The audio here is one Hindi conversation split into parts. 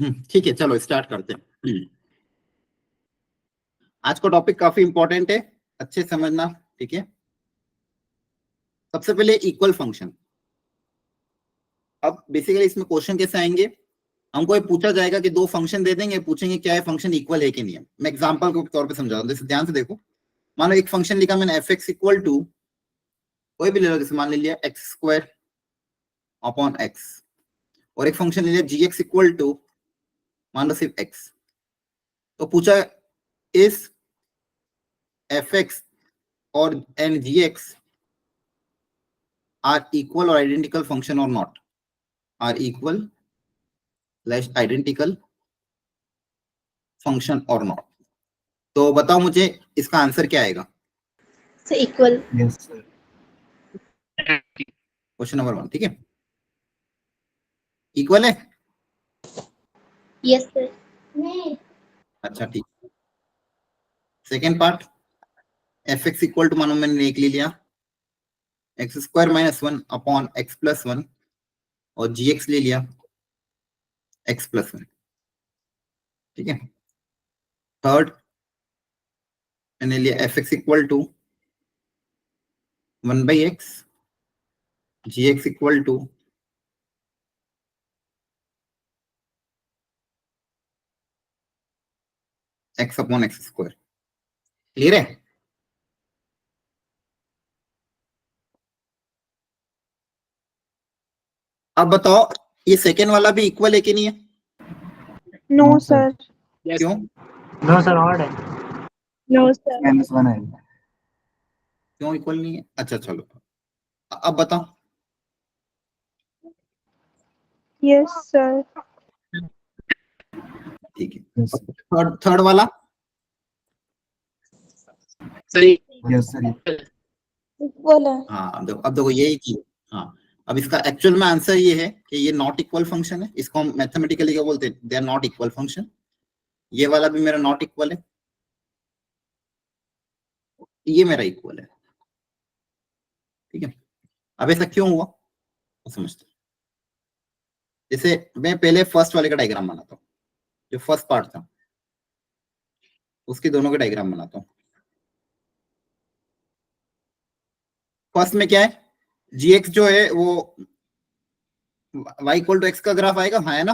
ठीक है, चलो स्टार्ट करते हैं। आज का टॉपिक काफी इंपॉर्टेंट है, अच्छे समझना। ठीक है, सबसे पहले इक्वल फंक्शन। अब बेसिकली इसमें क्वेश्चन कैसे आएंगे, हमको ये पूछा जाएगा कि दो फंक्शन दे देंगे, पूछेंगे क्या है फंक्शन इक्वल है कि नहीं है। मैं एग्जांपल के तौर पे समझा दूं, जैसे ध्यान से देखो। मानो एक फंक्शन लिखा मैंने एफ एक्स इक्वल टू, कोई भी ले लो, जैसे मान लिया एक्स स्क्वायर अपॉन एक्स, और एक फंक्शन ले लिया जी एक्स इक्वल टू, मान लो सिर्फ एक्स। तो पूछा इस एफ एक्स और and g x are equal or identical function or not, are equal identical function or not. तो बताओ मुझे इसका आंसर क्या आएगा। Equal. Yes sir. Question number 1, ठीक है, इक्वल है। Yes sir. अच्छा ठीक। Second part, f x equal to, मानो मैंने एक ले लिया x square minus 1 upon x plus 1, और जी एक्स ले लिया एक्स प्लस 1। ठीक है, थर्ड मैंने लिया f x equal to 1 by x, g x equal to x upon x square. Clear है। अब बताओ ये सेकेंड वाला भी इक्वल है कि नहीं है। No sir. क्यों। नो सर, ऑड है। No sir. -1 है। क्यों इक्वल नहीं है। अच्छा चलो, अब बताओ। Yes sir. ठीक है, थर्ड वाला सही। Yes sir. इक्वल है। हाँ, अब देखो यही चीज। हाँ, अब इसका एक्चुअल में आंसर ये है कि ये नॉट इक्वल फंक्शन है। इसको हम मैथमेटिकली क्या बोलते हैं, they are not equal function. ये वाला भी मेरा नॉट इक्वल है, ये मेरा इक्वल है। ठीक है, अब ऐसा क्यों हुआ तो समझते हैं। जैसे मैं पहले फर्स्ट वाले का डायग्राम बनाता हूँ, जो फर्स्ट पार्ट था उसके दोनों का डायग्राम बनाता हूँ। फर्स्ट में क्या है, जी एक्स जो है वो y इक्वल टू एक्स का ग्राफ आएगा, हाँ है ना,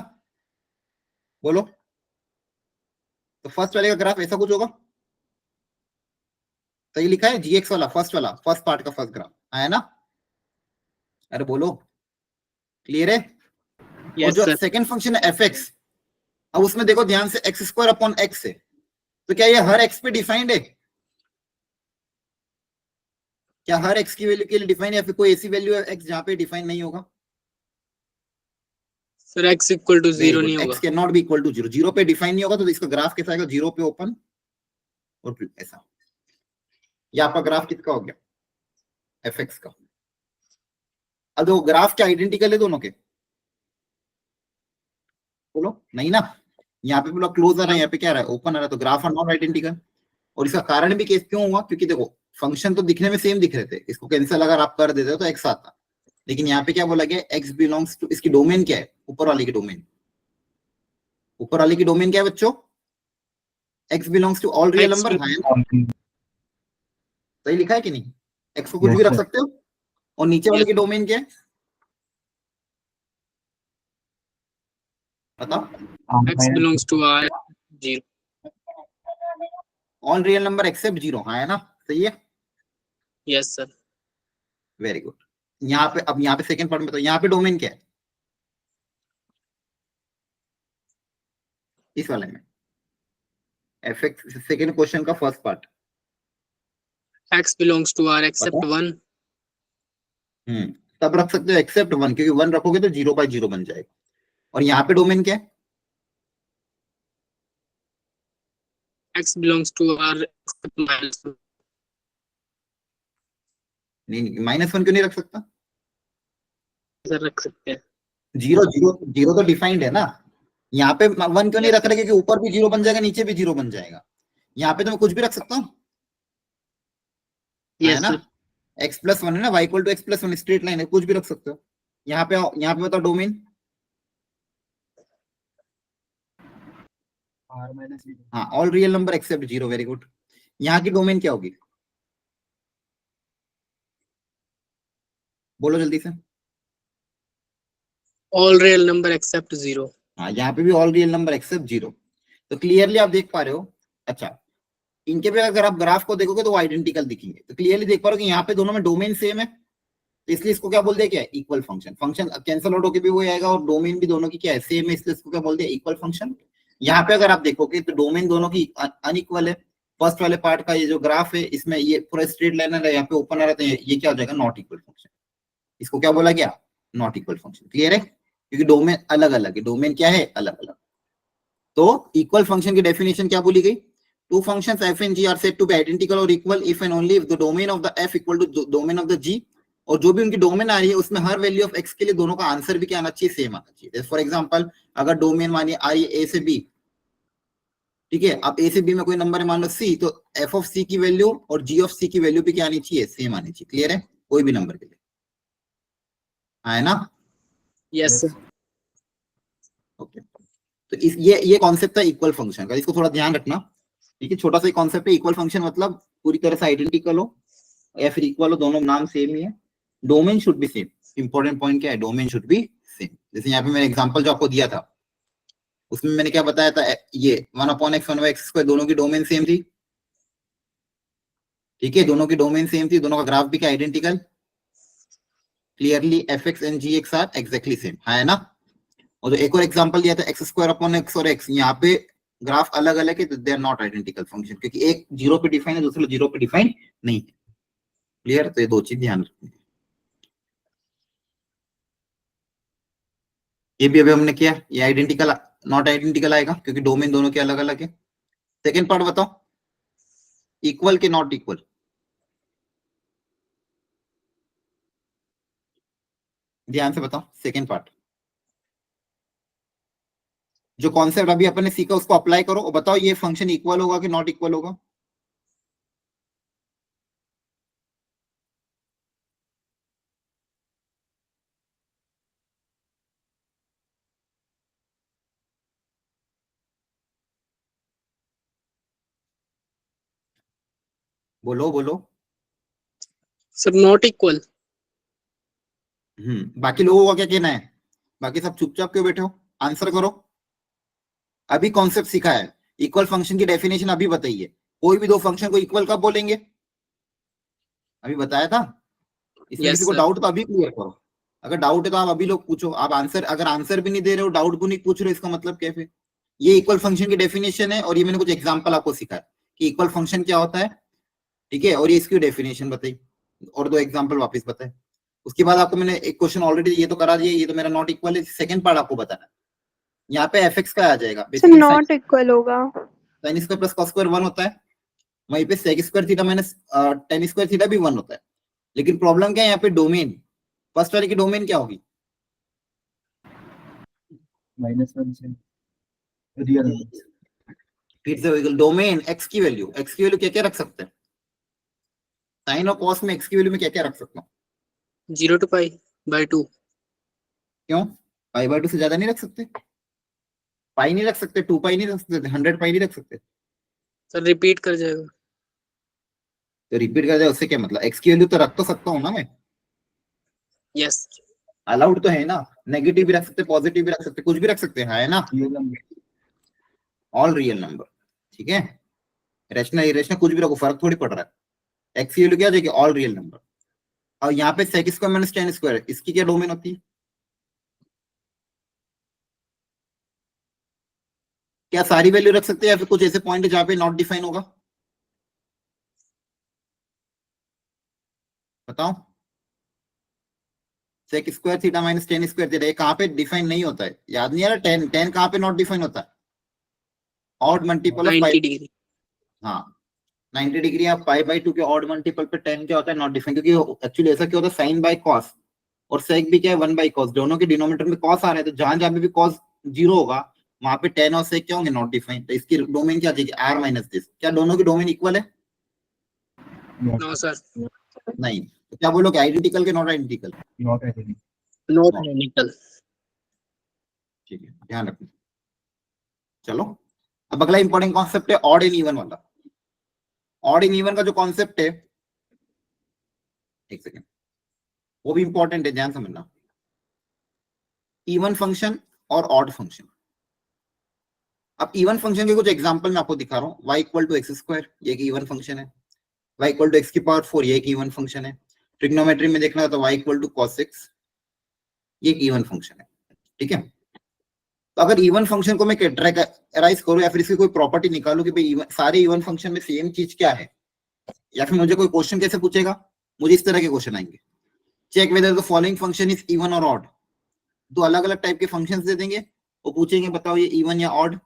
बोलो। तो फर्स्ट वाले का ग्राफ ऐसा कुछ होगा। तो ये लिखा है जी एक्स वाला, फर्स्ट पार्ट का फर्स्ट ग्राफ, हाँ है ना। अरे बोलो, क्लियर है। और यस जो सर। सेकंड फंक्शन है एफ एक्स, अब उसमें देखो ध्यान से, एक्स स्क्वायर अपॉन एक्स है। तो क्या ये हर एक्स पे डिफाइंड है। क्या हर एक्स की वैल्यू के लिए डिफाइन है, या फिर कोई ऐसी वैल्यू है एक्स जहां पे डिफाइन नहीं होगा। सर x इक्वल टू 0 नहीं होगा। X can not be equal to 0, 0 पे डिफाइन नहीं होगा। तो इसका ग्राफ कैसा आएगा, 0 पे ओपन और ऐसा। ये आपका ग्राफ किसका हो गया, एफ एक्स का। अब देखो ग्राफ क्या आइडेंटिकल है दोनों के, बोलो नहीं ना। यहाँ पे पूरा क्लोज आ रहा है, यहाँ पे क्या आ रहा है, ओपन आ रहा है। तो ग्राफ आर नॉट आइडेंटिकल। और इसका कारण भी क्यों हुआ, क्योंकि देखो फंक्शन तो दिखने में सेम दिख रहे थे, इसको कैंसिल अगर आप कर देते हो तो एक्स आता। लेकिन यहाँ पे क्या बोला गया, एक्स बिलोंग्स टू, इसकी डोमेन क्या है, ऊपर वाले की डोमेन। ऊपर वाले की डोमेन क्या है बच्चों, x belongs to all real number. सही लिखा है कि नहीं, एक्स को कुछ भी रख सकते हो। और नीचे वाले की डोमेन क्या है बताओ। x belongs to r 0। All real number except 0, हाँ है ना, सही है। Yes sir. Very good. यहाँ पे, अब यहाँ पे सेकंड पार्ट में बताओ, यहाँ पे डोमेन क्या है इस वाले में, एफ एक्स सेकंड क्वेश्चन का first part. x belongs to r except 1। तब रख सकते हो एक्सेप्ट 1, क्योंकि 1 रखोगे तो 0 बाय 0 बन जाएगा। और यहाँ पे डोमेन क्या है, x belongs to r except -1। नहीं, -1 क्यों नहीं रख सकता। सर रख सकते हैं। 0 0 0 तो डिफाइंड है ना। यहाँ पे 1 क्यों नहीं रख रहे, क्योंकि ऊपर भी 0 बन जाएगा, नीचे भी 0 बन जाएगा। यहाँ पे तो मैं कुछ भी रख सकता हूँ, है यस ना। सर। x प्लस 1 है ना, y equal to x plus 1 straight line है, कुछ भी रख सकते हो। यहाँ पे आओ, यहाँ पे बताओ डोमेन। R minus 0. हाँ, all real number except zero, very good. यहाँ की डोमेन क्या होगी, बोलो जल्दी से। All real number except 0. हाँ, यहाँ पे भी all real number except zero. तो क्लियरली आप देख पा रहे हो। अच्छा, इनके पे अगर आप ग्राफ को देखोगे तो वो आइडेंटिकल दिखेंगे, तो क्लियरली देख पा रहे हो कि यहाँ पे दोनों में डोमेन सेम है, तो इसलिए इसको क्या बोल दिया, क्या equal function. Function cancel out होकर भी वो आएगा और डोमेन भी दोनों की क्या है, सेम है, इसलिए इसको क्या बोल दिया, इक्वल फंक्शन। यहाँ पे अगर आप देखोगे तो डोमेन दोनों की अनइक्वल है। फर्स्ट वाले पार्ट का ये जो ग्राफ है, इसमें ये पूरा स्ट्रेट लाइन है, यहाँ पे ओपन आ रहा है, ये क्या हो जाएगा, नॉट इक्वल फंक्शन। इसको क्या बोला गया, नॉट इक्वल फंक्शन। क्लियर है, क्योंकि डोमेन अलग अलग है, डोमेन क्या है, अलग अलग। तो इक्वल फंक्शन की डेफिनेशन क्या बोली गई, two functions f and g are said to be identical or equal if and only if the domain of the f equal to domain of the g, और जो भी उनकी डोमेन आ रही है उसमें हर वैल्यू ऑफ x के लिए दोनों का आंसर भी क्या आना चाहिए, सेम आना चाहिए। फॉर एग्जांपल अगर डोमेन मानिए आ रही है a से b, ठीक है, अब a से b में कोई नंबर है मान लो c, तो f ऑफ c की वैल्यू और g ऑफ c की वैल्यू भी क्या आनी चाहिए, सेम आनी चाहिए। क्लियर है, कोई भी नंबर के लिए, है ना। Yes, sir. ओके, तो इस ये कॉन्सेप्ट था इक्वल फंक्शन का, इसको थोड़ा ध्यान रखना। ठीक है, छोटा सा कॉन्सेप्ट है, इक्वल फंक्शन मतलब पूरी तरह से आइडेंटिकल हो या फिर इक्वल हो, दोनों नाम सेम ही है। Domain should be same, important point क्या है, डोमेन शुड बी सेम। जैसे यहाँ पे मैंने एग्जांपल जो आपको दिया था उसमें मैंने क्या बताया था, ये 1/x 1/x² दोनों की डोमेन सेम थी। ठीक है, दोनों की डोमेन सेम थी, दोनों का ग्राफ भी क्या identical. Clearly fx and gx are exactly same, है ना। और जो एक और एग्जांपल दिया था x² और x, यहाँ पे ग्राफ अलग अलग है, तो they are not identical function, क्योंकि एक 0 पे डिफाइन है, दूसरा 0 पे डिफाइन नहीं है। क्लियर, तो ये दो चीज ध्यान रखनी है। ये भी अभी हमने किया, ये आइडेंटिकल नॉट आइडेंटिकल आएगा क्योंकि डोमेन दोनों के अलग अलग है। सेकेंड पार्ट बताओ, इक्वल के नॉट इक्वल। ध्यान से बताओ, सेकेंड पार्ट जो कॉन्सेप्ट अभी अपन ने सीखा उसको अप्लाई करो और बताओ ये फंक्शन इक्वल होगा कि नॉट इक्वल होगा। बोलो बोलो। Sir, not equal. बाकी लोगों का क्या कहना है, बाकी सब चुपचाप क्यों बैठे हो, आंसर करो। अभी कॉन्सेप्ट सीखा है, इक्वल फंक्शन की डेफिनेशन अभी बताइए। कोई भी दो फंक्शन को इक्वल कब बोलेंगे, अभी बताया था। इसमें Yes, किसी को sir. डाउट तो अभी क्लियर करो। अगर डाउट है तो आप अभी लोग पूछो, आप आंसर, अगर आंसर भी नहीं दे रहे हो, डाउट को नहीं पूछ रहे हो, इसका मतलब क्या है। ये इक्वल फंक्शन की डेफिनेशन है और ये मैंने कुछ एग्जांपल आपको सिखाया कि इक्वल फंक्शन क्या होता है। ठीक है, और ये इसकी डेफिनेशन बताई और दो एग्जांपल वापस बताए। उसके बाद आपको मैंने एक क्वेश्चन ऑलरेडी ये तो करा दिया, ये तो मेरा नॉट इक्वल है। सेकंड पार्ट आपको बताना है, यहाँ पे fx का आ जाएगा, सर नॉट इक्वल होगा, sin square plus cos square 1 होता है, वहीं पे sec square theta minus tan square theta भी 1 होता है। लेकिन प्रॉब्लम क्या है, यहाँ पे डोमेन, फर्स्ट वाले की डोमेन क्या होगी, -1 से रियल फिर से डोमेन x की वैल्यू क्या क्या रख सकते हैं, साइन और कॉस में x की वैल्यू में क्या क्या रख सकता हूँ, 0 to pi/2. क्यों, π/2 से ज्यादा नहीं रख सकते, पाई नहीं रख सकते, 2π नहीं रख सकते, 100 पाई नहीं रख सकते। Sir, repeat कर जाएगा. तो रिपीट कर जाए उससे क्या मतलब, x की वैल्यू तो रख तो सकता हूँ ना मैं, Yes. अलाउड तो है ना, नेगेटिव भी रख सकते, पॉजिटिव भी रख सकते, कुछ भी रख सकते हैं, है ना, ऑल रियल नंबर। ठीक है, रैशनल इरेशनल कुछ भी रखो, फर्क थोड़ी पड़ रहा है। x की वैल्यू क्या हो जाएगी, ऑल रियल नंबर। और यहाँ पे sec square minus tan square, इसकी क्या डोमेन होती है, क्या सारी वैल्यू रख सकते हैं या फिर कुछ ऐसे पॉइंट है जहाँ पे नॉट डिफाइन होगा, बताओ। sec square theta minus tan square theta, ये कहाँ पे डिफाइन नहीं होता है, याद नहीं आ रहा, tan कहाँ पे नॉट डिफाइन होता है, ऑड मल्टीपल ऑफ 90 degree. हाँ 90 डिग्री, आप π/2 के ऑड मल्टीपल पे tan क्या होता है, नॉट डिफाइन, क्योंकि एक्चुअली ऐसा क्या होता है, साइन बाय कॉस और सेक भी क्या है 1/cos, दोनों के डिनोमिनेटर में कॉस आ रहे हैं, तो जहां जहां पे भी कॉस 0 होगा वहां पे tan और सेक क्या होंगे, नॉट डिफाइन। तो इसकी डोमेन क्या चाहिए, r माइनस दिस। क्या दोनों की डोमेन इक्वल है, No, sir. नहीं, तो क्या बोलोगे, आइडेंटिकल के not identical, not identical, Not No. identical. ठीक है, ध्यान रखना। चलो अब अगला इंपॉर्टेंट कॉन्सेप्ट है ऑड एंड इवन वाला। ऑड एंड इवन का जो कॉन्सेप्ट है, एक सेकेंड, वो भी इंपॉर्टेंट है, ध्यान समझना। इवन फंक्शन और ऑड फंक्शन। अब इवन फंक्शन के कुछ एग्जांपल मैं आपको दिखा रहा हूँ। y equal to x square, ये एक इवन फंक्शन है। y इक्वल टू एक्स की पावर 4, ये एक इवन फंक्शन है। ट्रिग्नोमेट्री में देखना है तो y equal to cos x, ये एक इवन फंक्शन है। ठीक है, तो अगर इवन फंक्शन को मैं कैरेक्टराइज करूं या फिर इसकी कोई प्रॉपर्टी निकालूं कि भाई सारे इवन फंक्शन में सेम चीज क्या है, या फिर मुझे कोई क्वेश्चन कैसे पूछेगा, मुझे इस तरह के क्वेश्चन आएंगे। Check whether the following function is even or odd. दो अलग अलग टाइप के फंक्शंस दे देंगे, वो पूछेंगे बताओ ये इवन या ऑड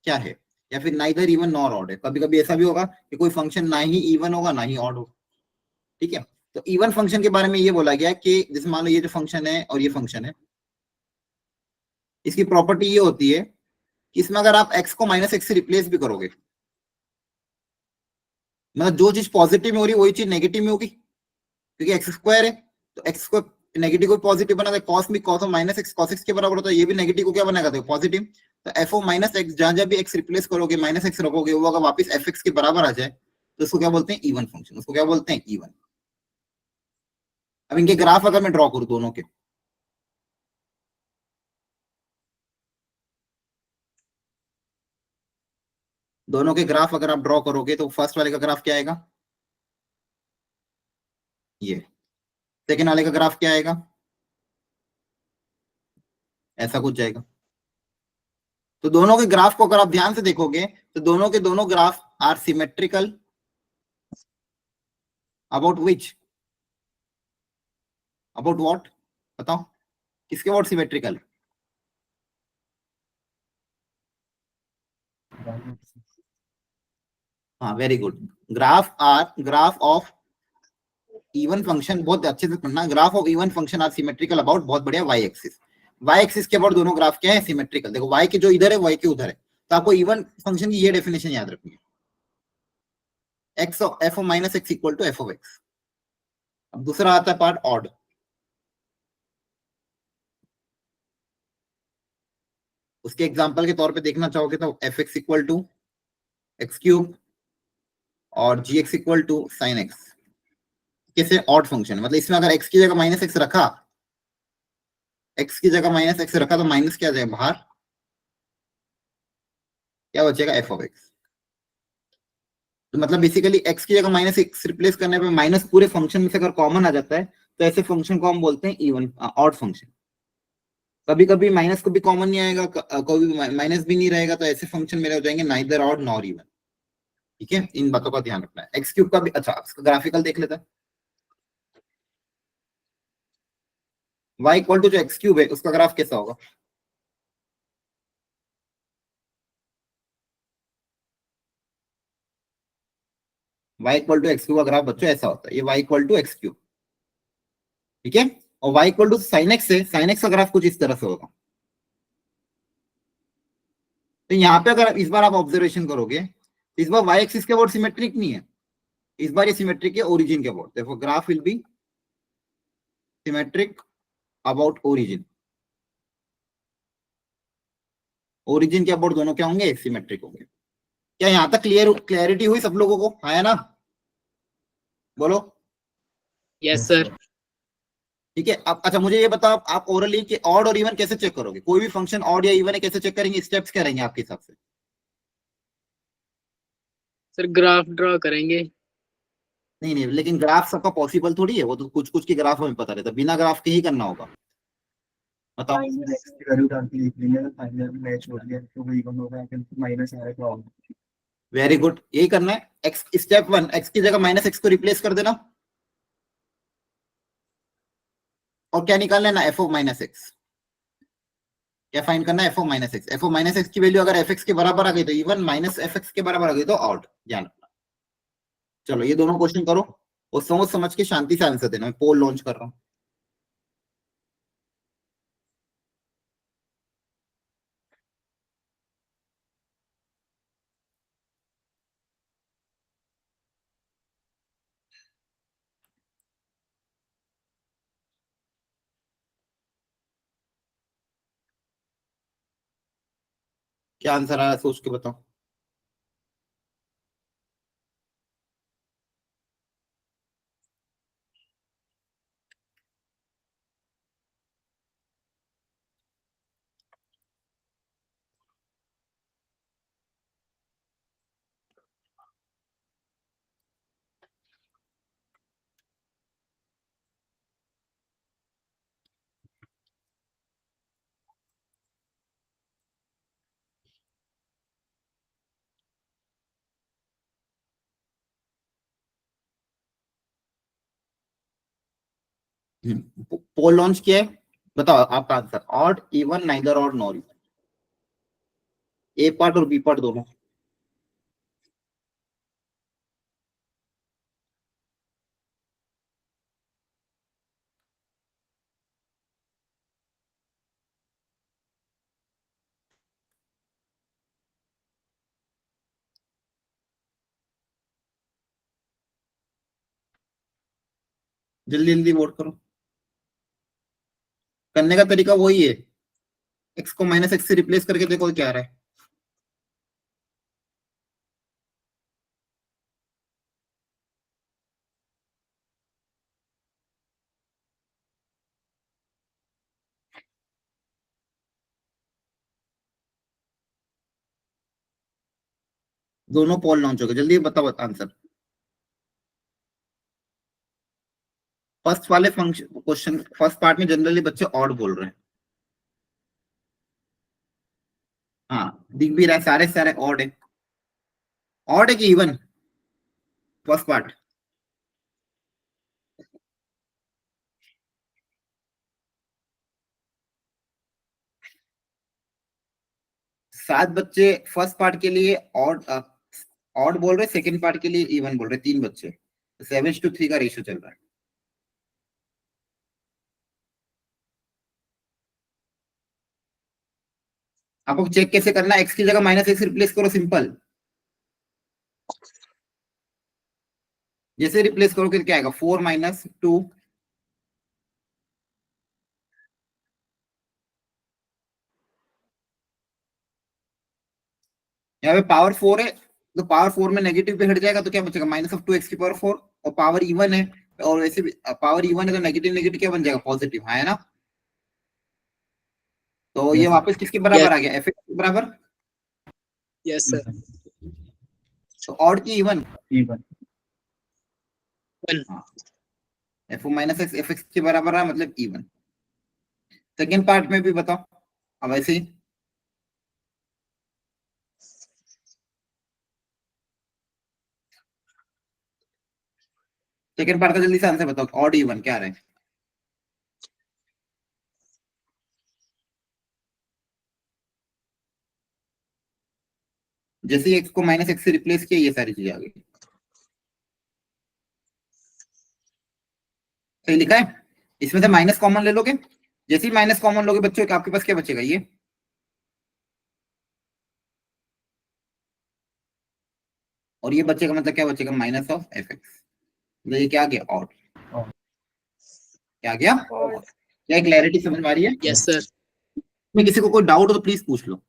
क्या है, या फिर नाइदर इवन नॉर ऑड है। कभी कभी ऐसा भी होगा कि कोई फंक्शन ना ही इवन होगा ना ही ऑड होगा। ठीक है, तो इवन फंक्शन के बारे में ये बोला गया कि जैसे मान लो ये जो फंक्शन है और ये फंक्शन है, इसकी प्रॉपर्टी ये होती है कि इसमें अगर आप x को माइनस एक्स से रिप्लेस भी करोगे, मतलब जो चीज पॉजिटिव में हो रही है वही चीज नेगेटिव में होगी, क्योंकि एक्स स्क्वायर है तो एक्स को नेगेटिव को पॉजिटिव बना दे। कॉस भी cos minus x cos x के बराबर होता है, ये भी नेगेटिव को क्या बनाएगा, देखो पॉजिटिव। तो एफ ओ माइनस एक्स, जहां जहां भी एक्स रिप्लेस करोगे माइनस एक्स रखोगे, वो अगर वापस एफ एक्स के बराबर आ जाए तो उसको क्या बोलते हैं, इवन फंक्शन। उसको क्या बोलते हैं, इवन। अब इनके ग्राफ अगर मैं ड्रॉ करूं दोनों के, दोनों के ग्राफ अगर आप ड्रॉ करोगे तो फर्स्ट वाले का ग्राफ क्या आएगा, ये। सेकेंड वाले का ग्राफ क्या आएगा, ऐसा कुछ जाएगा। तो दोनों के ग्राफ को अगर आप ध्यान से देखोगे तो दोनों के दोनों graph are symmetrical about which, about what, बताओ किसके अबाउट सिमेट्रिकल। हाँ very good, graph of even function, बहुत अच्छे से पढ़ना। Graph of even function are symmetrical about, बहुत बढ़िया, वाई एक्सिस। वाई एक्सिस के अबाउट दोनों ग्राफ क्या है, सिमेट्रिकल। देखो वाई के जो इधर है वाई के उधर है, तो आपको इवन फंक्शन की ये डेफिनेशन याद रखनी है, x f of minus x equal to f of x. अब दूसरा आता है पार्ट ऑड। उसके एग्जांपल के तौर पे देखना चाहोगे तो f x equal to x cube और g x equal to sine x. कैसे ऑड फंक्शन, मतलब इसमें अगर एक्स की जगह माइनस एक्स रखा, एक्स की जगह माइनस एक्स रखा तो माइनस क्या जाएगा बाहर, क्या बचेगा, एफ ऑफ एक्स। तो मतलब बेसिकली एक्स की जगह माइनस एक्स रिप्लेस करने पे माइनस पूरे फंक्शन में से अगर कॉमन आ जाता है तो ऐसे फंक्शन को हम बोलते हैं इवन ऑड फंक्शन। कभी कभी माइनस को भी कॉमन नहीं आएगा, कभी माइनस भी नहीं रहेगा, तो ऐसे फंक्शन मेरे हो जाएंगे नाइदर ऑड नॉर इवन। ठीक है, इन बातों का ध्यान रखना है। एक्स क्यूब का भी, अच्छा इसका ग्राफिकल देख लेते हैं। y इक्वल टू जो एक्स क्यूब है उसका ग्राफ कैसा होगा, y equal to x cube का ग्राफ बच्चों ऐसा होता है, ये y equal to x cube. ठीक है, और y equal to sine x है, साइन एक्स का ग्राफ कुछ इस तरह से होगा। तो यहाँ पे अगर इस बार आप ऑब्जर्वेशन करोगे, इस बार y एक्सिस के अबाउट सिमेट्रिक नहीं है, इस बार ये सिमेट्रिक है ओरिजिन के अबाउट। देखो graph will be symmetric about origin. Origin के अबाउट दोनों क्या होंगे, सिमेट्रिक होंगे। क्या यहाँ तक क्लियरिटी हुई सब लोगों को, आया ना, बोलो। Yes sir. ठीक है, अब अच्छा मुझे ये बताओ, आप ओरली कि ऑड और इवन कैसे चेक करोगे, कोई भी फंक्शन ऑड या इवन है कैसे चेक करेंगे, स्टेप्स क्या रहेंगे आपके हिसाब से। सर ग्राफ ड्रॉ करेंगे। नहीं नहीं, लेकिन ग्राफ सबका पॉसिबल थोड़ी है, वो तो कुछ कुछ के ग्राफ हमें पता रहता है, बिना ग्राफ के ही करना होगा, बताओ। एक्स की वैल्यू डाल के लिख लेंगे तो फाइनल में मैच हो गया तो वो इवन होगा, अगर माइनस आएगा तो ऑड। वेरी गुड, यही करना है। एक्स स्टेप वन, एक्स की जगह माइनस एक्स को रिप्लेस कर देना, और क्या निकालना है ना, एफ ओ माइनस एक्स। क्या फाइंड करना है, f of minus x. F of minus x की वैल्यू अगर एफ एक्स के बराबर आ गई तो इवन, माइनस एफ एक्स के बराबर आ गई तो ऑड, ध्यान रखना। चलो ये दोनों क्वेश्चन करो और समझ समझ के शांति से आंसर देना, मैं पोल लॉन्च कर रहा हूँ। क्या आंसर आया सोच के बताओ। पोल लॉन्च किया है, बताओ आपका answer. Odd, even, neither odd nor even, a part और बी पार्ट दोनों। जल्दी जल्दी वोट करो। करने का तरीका वही है, एक्स को माइनस एक्स से रिप्लेस करके देखो क्या आ रहा है। दोनों पोल लॉन्च हो गए, जल्दी बताओ आंसर। फर्स्ट वाले फंक्शन क्वेश्चन फर्स्ट पार्ट में जनरली बच्चे ऑड बोल रहे हैं। हाँ दिख भी रहा है, सारे सारे ऑड है। ऑड है कि इवन फर्स्ट पार्ट? सात बच्चे फर्स्ट पार्ट के लिए ऑड ऑड बोल रहे, सेकंड पार्ट के लिए इवन बोल रहे, तीन बच्चे। 7:3 का रेशियो चल रहा है। आपको चेक कैसे करना है, एक्स की जगह माइनस एक्स रिप्लेस करो, सिंपल। जैसे रिप्लेस करोगे क्या आएगा, 4 - 2। यहाँ पे पावर 4 है, तो पावर 4 में नेगेटिव पे हट जाएगा तो क्या बचेगा, -2x⁴। और पावर इवन है, और वैसे भी पावर इवन है तो नेगेटिव नेगेटिव क्या बन जाएगा, पॉजिटिव, है ना। तो ये Yes, वापस किसके Yes, बराबर आ गया, fx के बराबर। yes, sir. तो ऑड की even, even. One. F minus x F x के बराबर है, मतलब इवन। सेकेंड पार्ट में भी बताओ, अब ऐसे ही। सेकेंड पार्ट का जल्दी से आंसर बताओ, ऑड इवन क्या रहे। जैसे ही एक्स को माइनस एक्स से रिप्लेस किया, ये सारी चीजें आ गई। सही लिखा है। इसमें से माइनस कॉमन ले लोगे, जैसे ही माइनस कॉमन लोगे बच्चों, आपके पास क्या बचेगा, ये। और ये बचेगा, मतलब क्या बचेगा, -(f(x)। मतलब ये क्या आ गया, ऑड। क्या आ गया, Odd. क्या क्लैरिटी समझ में आ रही है? Yes, sir. में किसी को कोई डाउट हो तो प्लीज पूछ लो।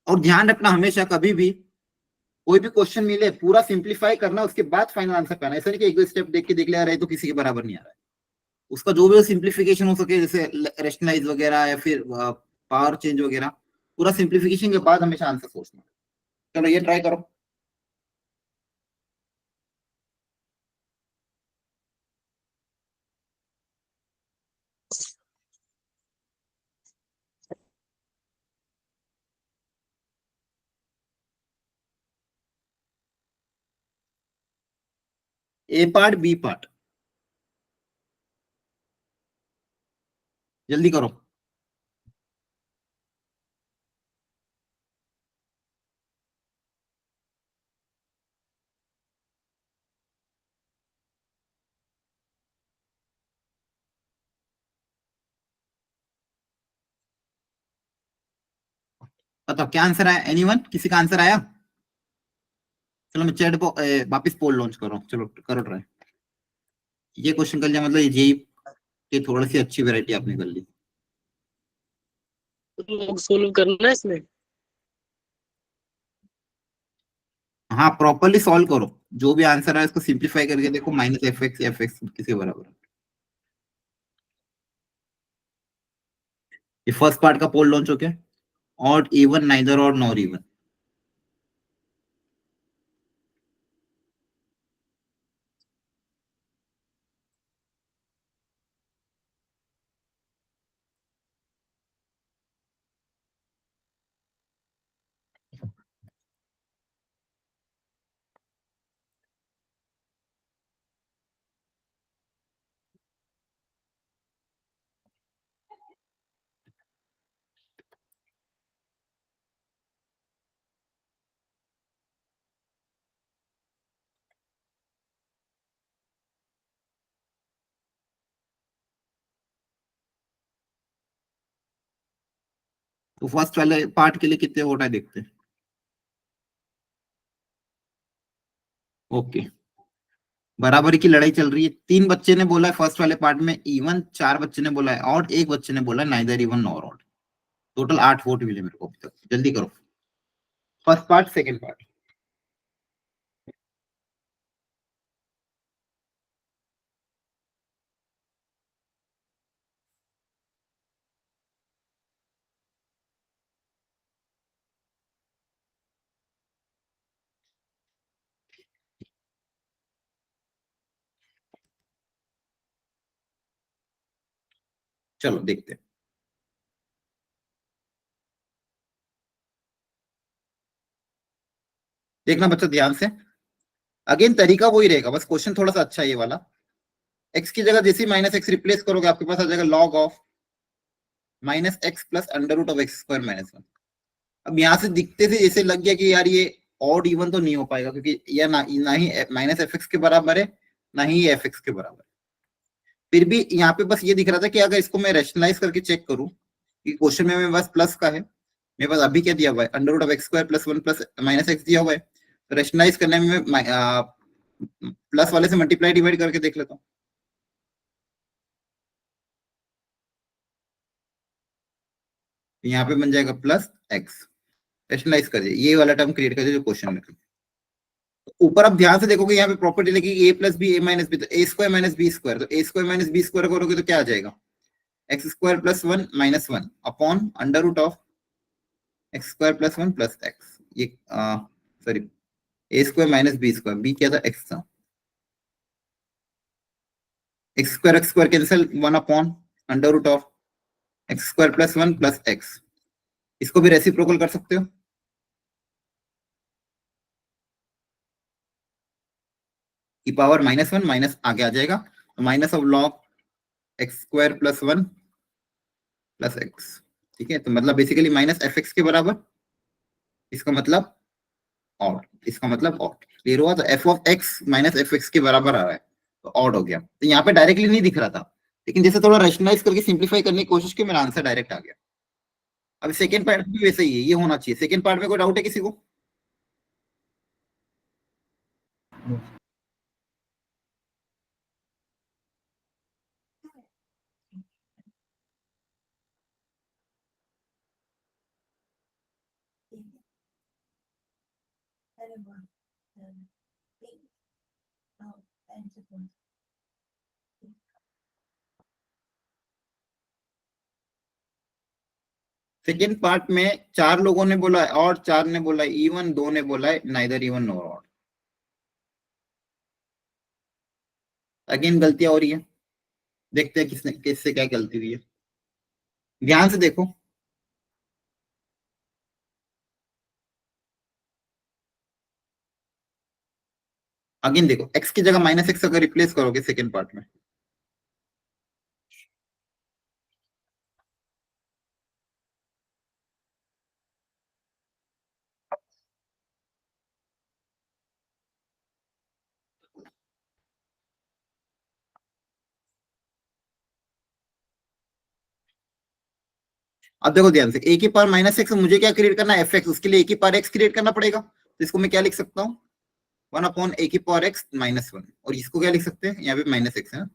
और ध्यान रखना हमेशा, कभी भी कोई भी क्वेश्चन मिले पूरा सिंप्लीफाई करना, उसके बाद फाइनल आंसर करना। ऐसा नहीं कि एक दो स्टेप देख के देख ले आ रहा है तो किसी के बराबर नहीं आ रहा है। उसका जो भी सिंप्लीफिकेशन हो सके, जैसे रेशनलाइज वगैरह या फिर पावर चेंज वगैरह, पूरा सिंप्लीफिकेशन के बाद हमेशा आंसर सोचना। चलो ये ट्राई करो। ए पार्ट बी पार्ट, जल्दी करो। बताओ क्या आंसर आया, एनीवन, किसी का आंसर आया? चलो मैं चैट वापिस पोल लॉन्च कर रहा हूँ, चलो करो ट्राई। ये क्वेश्चन कर लिया, मतलब ये जेई की थोड़ी सी अच्छी वैरायटी आपने कर ली। लोग सोल्व करना है इसमें। हाँ प्रॉपरली सॉल्व करो, जो भी आंसर है इसको सिंप्लीफाई करके देखो, -(f(x) या f(x) किसी बराबर है। ये फर्स्ट पार्ट का पोल लॉन्च हो गया, ऑड, इवन, नाइदर और नॉर इवन। तो फर्स्ट वाले पार्ट के लिए कितने वोट है देखते हैं। ओके, बराबरी की लड़ाई चल रही है। 3 बच्चे ने बोला है फर्स्ट वाले पार्ट में इवन, 4 बच्चे ने बोला है ऑड, 1 बच्चे ने बोला है neither even nor odd. Total 8 vote मिले मेरे को अभी तक। जल्दी करो, फर्स्ट पार्ट सेकंड पार्ट। चलो देखते हैं। देखना बच्चा ध्यान से, अगेन तरीका वही रहेगा, बस क्वेश्चन थोड़ा सा अच्छा है ये वाला। एक्स की जगह जैसे माइनस एक्स रिप्लेस करोगे आपके पास आ जाएगा log of minus x plus under root of x square minus 1। अब यहाँ से दिखते थे जैसे लग गया कि यार ये ऑड इवन तो नहीं हो पाएगा, क्योंकि यह ना ही माइनस एफ एक्स के बराबर है, ना ही ये एफ एक्स के बराबर है। फिर भी यहाँ पे बस ये दिख रहा था कि अगर इसको मैं रैशनलाइज करके चेक करूं कि क्वेश्चन में मेरे पास प्लस का है, मेरे पास अभी क्या दिया हुआ है under root of x square plus 1 plus minus x दिया हुआ है, तो रैशनलाइज करने में प्लस वाले से मल्टीप्लाई डिवाइड करके देख लेता हूँ। यहाँ पे बन जाएगा प्लस एक्स, रैशनलाइज कर दीजिए, ये वाला टर्म क्रिएट कर दीजिए जो क्वेश्चन में। ऊपर आप ध्यान से देखोगे यहाँ पे प्रॉपर्टी लगी a plus b a minus b, तो a square minus b square, तो a square minus b square करोगे तो क्या आ जाएगा x square plus 1 minus 1 upon under root of x square plus 1 plus x. ये sorry, a square minus b square, b क्या था एक्स था, x square cancel 1 upon under root of x square plus 1 plus x. इसको भी रेसिप्रोकल कर सकते हो, की पावर माइनस 1 माइनस आगे आ जाएगा, तो minus of log x square plus 1 plus x. ठीक है, तो मतलब बेसिकली माइनस एफ एक्स के बराबर, इसका मतलब ऑड, इसका मतलब ऑड। क्लियर हुआ? तो F of x minus F x के बराबर आ रहा है, तो ऑड हो गया। तो यहाँ पे डायरेक्टली नहीं दिख रहा था, लेकिन जैसे थोड़ा रैशनलाइज करके सिंप्लीफाई करने की कोशिश की, मेरा आंसर डायरेक्ट आ गया। अब सेकंड पार्ट भी वैसे ही है, ये होना चाहिए। सेकंड पार्ट में कोई डाउट है किसी को? सेकेंड पार्ट में 4 लोगों ने बोला है और 4 ने बोला है इवन, 2 ने बोला है neither even nor odd. Again गलतियां हो रही है, देखते हैं किसने किससे क्या गलती हुई है। ध्यान से देखो, अगेन देखो, एक्स की जगह माइनस एक्स अगर रिप्लेस करोगे सेकेंड पार्ट में, अब देखो ध्यान से, ए की पावर माइनस एक्स, मुझे क्या क्रिएट करना है एफ एक्स, उसके लिए ए की पावर एक्स क्रिएट करना पड़ेगा। तो इसको मैं क्या लिख सकता हूँ 1 अपॉन ए की पावर एक्स माइनस 1, और इसको क्या लिख सकते हैं, यहाँ पे माइनस एक्स है ना,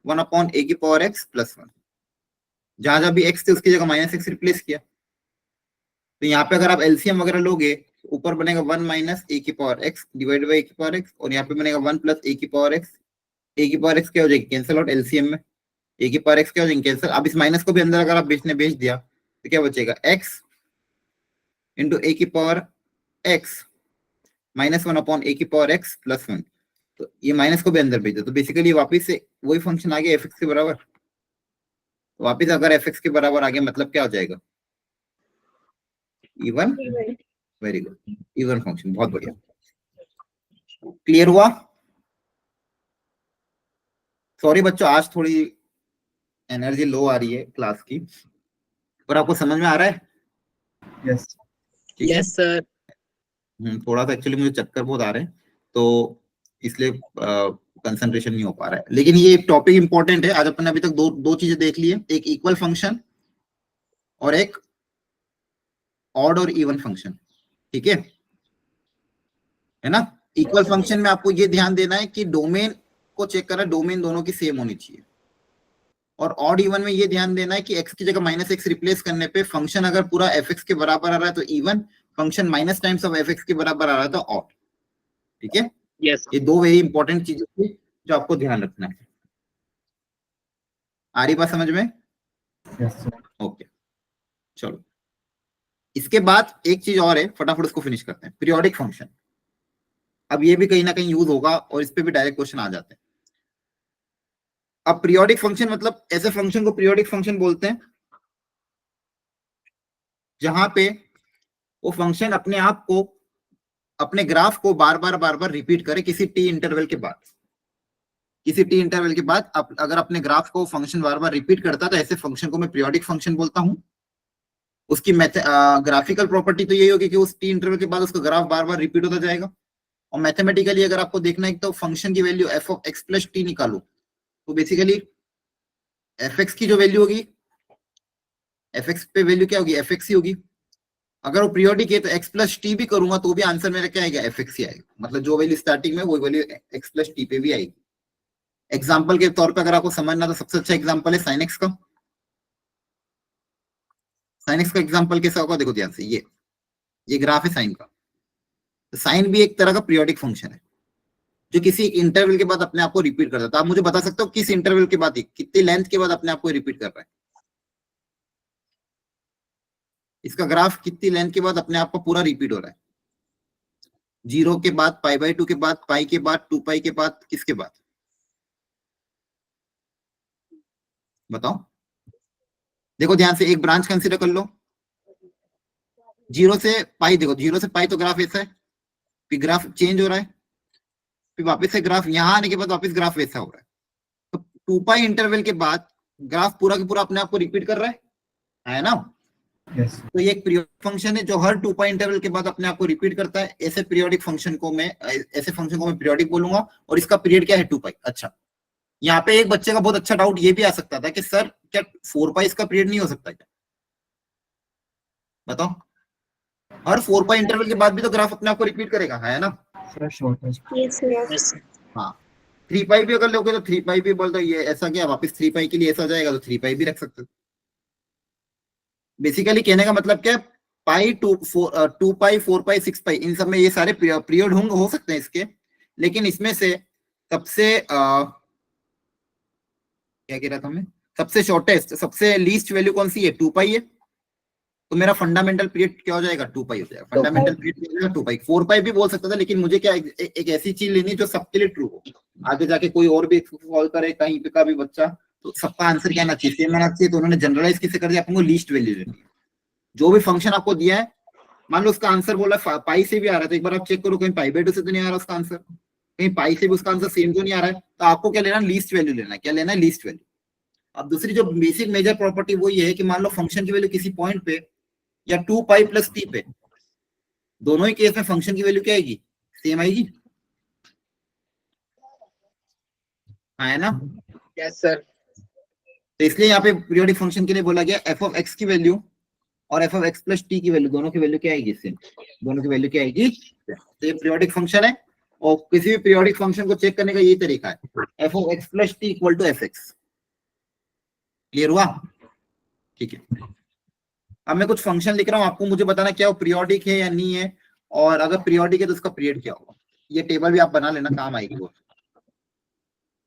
1 अपॉन ए की पावर एक्स प्लस 1। जहां जहां भी एक्स थे उसकी जगह माइनस एक्स रिप्लेस किया। तो यहाँ पे अगर आप एलसीएम वगैरह लोगे, ऊपर बनेगा 1 माइनस ए की पावर एक्स डिवाइड बाई ए की पावर एक्स, और यहाँ पे बनेगा 1 प्लस ए की पावर एक्स। ए की पावर एक्स क्या हो जाएगी, कैंसिल आउट एलसीएम में, ए की पावर एक्स क्या हो जाएगी कैंसिल। अब इस माइनस को भी अंदर अगर आप भेज दिया तो क्या बचेगा, एक्स इंटू ए की पावर एक्स माइनस 1 अपॉन ए की पावर एक्स प्लस 1। तो ये माइनस को भी अंदर भेज दो, तो बेसिकली वापिस से वही फंक्शन आ गया एफ एक्स के बराबर। तो वापिस अगर एफ एक्स के बराबर आ गया मतलब क्या हो जाएगा, even. Very good, even function, बहुत बढ़िया। क्लियर हुआ? सॉरी बच्चों, आज थोड़ी एनर्जी लो आ रही है क्लास की, पर आपको समझ में आ रहा है? यस ठीक है। Yes sir. थोड़ा सा एक्चुअली मुझे चक्कर बहुत आ रहे हैं, तो इसलिए कंसंट्रेशन नहीं हो पा रहा है, लेकिन ये टॉपिक इंपॉर्टेंट है। आज अपन ने अभी तक दो चीजें देख ली है, एक इक्वल फंक्शन और एक ऑड और इवन फंक्शन, ठीक है ना। इक्वल फंक्शन में आपको ये ध्यान देना है कि डोमेन को चेक करना, डोमेन दोनों की सेम होनी चाहिए। और ऑड इवन में ये ध्यान देना है कि x की जगह -x रिप्लेस करने पे फंक्शन अगर पूरा fx के बराबर आ रहा है तो even, function minus times of fx के बराबर आ रहा है तो ऑड, ठीक है। Yes. ये दो वेरी इंपॉर्टेंट चीजें थी जो आपको ध्यान रखना है। आ रही बात समझ में? Yes sir. ओके, चलो इसके बाद एक चीज और है, फटाफट उसको फिनिश करते हैं, पीरियोडिक फंक्शन। अब ये भी कहीं ना कहीं यूज होगा और इस पे भी डायरेक्ट क्वेश्चन आ जाते हैं। अब पीरियोडिक फंक्शन मतलब ऐसे फंक्शन को पीरियोडिक फंक्शन बोलते हैं जहां पे वो फंक्शन अपने आप को, अपने ग्राफ को बार बार रिपीट करे किसी टी इंटरवल के बाद। किसी टी इंटरवल के बाद अगर अपने ग्राफ को फंक्शन बार बार रिपीट करता है तो ऐसे फंक्शन को मैं पीरियोडिक फंक्शन बोलता हूं। उसकी ग्राफिकल प्रॉपर्टी तो यही होगी कि उस टी इंटरवल के बाद उसका ग्राफ बार बार रिपीट होता जाएगा। और मैथमेटिकली अगर आपको देखना है तो फंक्शन की value F of x plus T निकालो तो बेसिकली एफ एक्स की जो वैल्यू होगी, एफ एक्स पे वैल्यू क्या होगी, एफ एक्स ही होगी। अगर वो पीरियोडिक है तो एक्स प्लस टी भी करूंगा तो भी आंसर मेरा क्या आएगा, एफ एक्स ही आएगा। मतलब जो वैल्यू स्टार्टिंग में वो वैल्यू एक्स प्लस टी पे भी आएगी। एग्जाम्पल के तौर पर अगर आपको समझना तो सबसे अच्छा एग्जाम्पल है साइन एक्स का। साइन एक्स का एग्जाम्पल कैसा होगा, देखो ध्यान से, ये ग्राफ है साइन का। तो साइन भी एक तरह का पीरियोडिक फंक्शन है जो किसी इंटरवल के बाद अपने आप को रिपीट करता है। तो आप मुझे बता सकते हो किस इंटरवल के बाद, कितनी लेंथ के बाद अपने आप को रिपीट कर रहा है, इसका ग्राफ कितनी लेंथ के बाद अपने आप को पूरा रिपीट हो रहा है। 0 के बाद, π/2 के बाद, पाई के बाद, 2π के बाद, किसके बाद बताओ। देखो ध्यान से, एक ब्रांच कंसीडर कर लो, 0 से पाई। देखो 0 से पाई तो ग्राफ ऐसा है, फिर ग्राफ चेंज हो रहा है, फिर वापस से ग्राफ यहाँ आने के बाद वापस ग्राफ वैसा हो रहा है। तो 2π इंटरवल के बाद ग्राफ पूरा के पूरा अपने आप को रिपीट कर रहा है ना। यस। तो ये एक पीरियोडिक फंक्शन है जो हर 2π इंटरवल के बाद अपने आप को रिपीट करता है। ऐसे पीरियोडिक फंक्शन को मैं, ऐसे फंक्शन को मैं पीरियोडिक बोलूंगा। और इसका पीरियड क्या है, 2π। अच्छा, यहाँ पे एक बच्चे का बहुत अच्छा डाउट ये भी आ सकता था कि सर क्या 4π इसका पीरियड नहीं हो सकता क्या, बताओ। हर 4π इंटरवल के बाद भी तो ग्राफ अपने आप को रिपीट करेगा, है ना। Sir shortest. Yes, yes. Yes. हाँ, 3π भी अगर लोगे तो 3π भी बोल दो, ये ऐसा क्या वापस 3π के लिए ऐसा जाएगा तो 3π भी रख सकते हो। बेसिकली कहने का मतलब क्या है, पाई 2π 4π 6π इन सब में ये सारे पीरियड हो सकते हैं इसके। लेकिन इसमें से सबसे क्या कह रहा था मैं, सबसे शॉर्टेस्ट, सबसे लीस्ट वैल्यू कौन सी है, 2π है। तो मेरा फंडामेंटल पीरियड क्या हो जाएगा, 2π हो जाएगा। फंडामेंटल पीरियड क्या हो जाएगा, 2π। 4π भी बोल सकता था, लेकिन मुझे क्या एक ऐसी चीज लेनी जो सबके लिए ट्रू हो। आगे जाके कोई और भी सॉल्व करे कहीं पे का भी बच्चा, तो सबका आंसर क्या आना चाहिए, सेम आना चाहिए। तो उन्होंने जनरलाइज किसे कर दिया, आपको लीस्ट वैल्यू लेनी है। जो भी फंक्शन आपको दिया है, मान लो उसका आंसर बोला पाई से भी आ रहा है तो एक बार आप चेक करो कहीं π/2 से तो नहीं आ रहा उसका आंसर, कहीं पाई से भी उसका आंसर सेम तो नहीं आ रहा है। तो आपको क्या लेना, लीस्ट वैल्यू लेना है। क्या लेना है, लीस्ट वैल्यू। अब दूसरी जो बेसिक मेजर प्रॉपर्टी वो ये है कि मान लो फंक्शन की वैल्यू किसी पॉइंट पे या 2π + t पे, दोनों ही केस में फंक्शन की वैल्यू क्या आएगी, सेम आएगी, है ना। Yes, sir. तो इसलिए यहाँ पे पीरियोडिक फंक्शन के लिए बोला गया एफ ऑफ एक्स की वैल्यू और F of x plus T की वैल्यू, दोनों की वैल्यू क्या आएगी, सेम। दोनों की वैल्यू क्या आएगी, तो ये पीरियोडिक फंक्शन है। और किसी भी पीरियोडिक फंक्शन को चेक करने का यही तरीका है, f of x plus t equal to f x. Clear हुआ, ठीक है। अब मैं कुछ फंक्शन लिख रहा हूँ, आपको मुझे बताना क्या वो पीरियोडिक है या नहीं है, और अगर पीरियोडिक है तो उसका पीरियड क्या होगा। ये टेबल भी आप बना लेना, काम आएगी वो।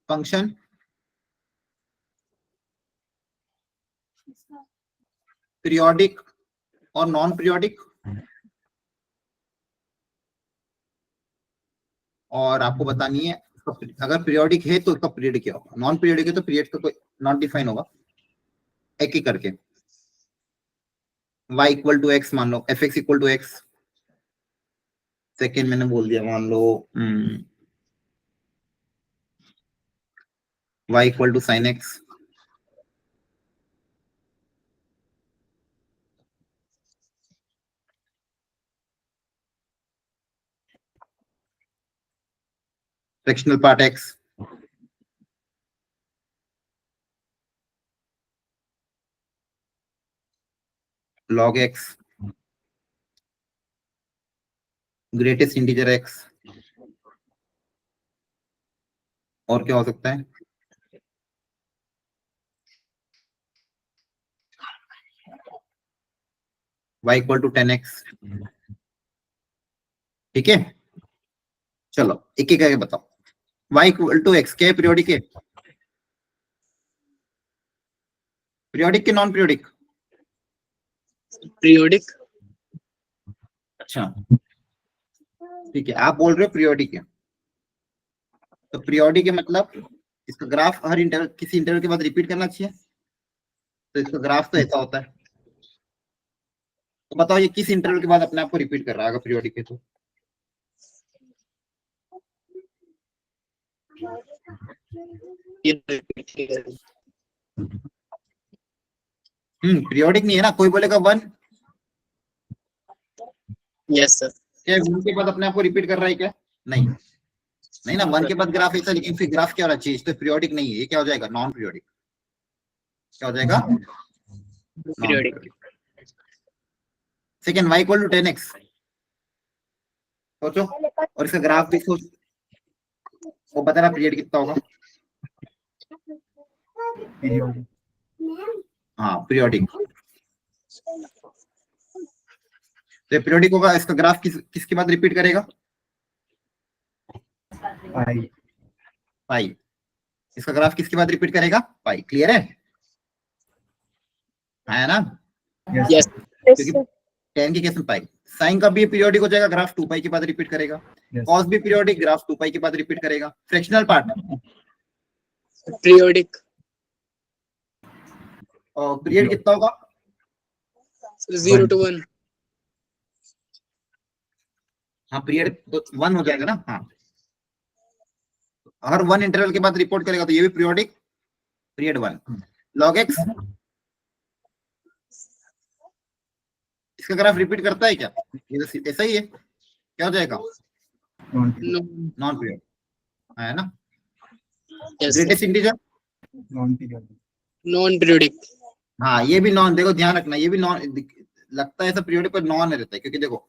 फंक्शन पीरियोडिक और नॉन पीरियोडिक, और आपको बतानी है अगर पीरियोडिक है तो उसका पीरियड क्या होगा, नॉन पीरियोडिक है तो पीरियड का कोई नॉट डिफाइन होगा। एक ही करके, y = x मान लो, fx = x, सेकेंड मैंने बोल दिया, मान लो y = sin x, fractional part x, log x, greatest integer x, और क्या हो सकता है? y equal to 10x। ठीक है, चलो एक एक करके बताओ। y इक्वल टू x क्या है? पीरियोडिक है? पीरियोडिक के नॉन पीरियोडिक? Periodic. अच्छा ठीक है, आप बोल रहे हो पीरियोडिक है, तो पीरियोडिक है मतलब इसका ग्राफ हर इंटरवल, किसी इंटरवल के बाद रिपीट करना चाहिए, तो इसका ग्राफ तो ऐसा होता है। तो बताओ ये किस इंटरवल के बाद अपने आप को रिपीट कर रहा है अगर पीरियोडिक है तो? पीरियोडिक नहीं है ना। कोई बोलेगा 1, Yes, sir. क्या 1 के बाद अपने आप को रिपीट कर रहा है क्या? नहीं नहीं ना, 1 के बाद ग्राफ ऐसा, लेकिन फिर ग्राफ क्या होना चाहिए? तो पीरियोडिक नहीं है, ये क्या हो जाएगा? Non periodic. क्या हो जाएगा? Periodic. Second, y equal to 10x, सोचो, और इसका ग्राफ भी सोच, वो बता रहा पीरियड कितना होगा? पीरियोडिक। हाँ पीरियोडिक, तो पीरियोडिक होगा। इसका ग्राफ किसके बाद रिपीट करेगा? पाई। पाई। इसका ग्राफ किसके बाद रिपीट करेगा? पाई। क्लियर है ना? Yes. Yes, क्योंकि sir. 10 की केस में पाई। साइन का भी पीरियोडिक हो जाएगा, ग्राफ 2 पाई के बाद रिपीट करेगा। कॉस भी पीरियोडिक, ग्राफ 2 पाई के बाद रिपीट करेगा। Fractional part Periodic. और पीरियड कितना होगा? 0 to 1. हाँ पीरियड तो 1 हो जाएगा ना। हाँ, हर 1 इंटरवल के बाद रिपोर्ट करेगा, तो ये भी पीरियोडिक, पीरियड 1। लॉग एक्स, इसका ग्राफ रिपीट करता है क्या? ये तो ऐसा ही है, क्या हो जाएगा? No. नॉन पीरियड है ना। Yes, sir. Greatest integer, non periodic. Non-periodic. हाँ ये भी नॉन, देखो ध्यान रखना, ये भी नॉन लगता है ऐसा पीरियोडिक पर नॉन रहता है, क्योंकि देखो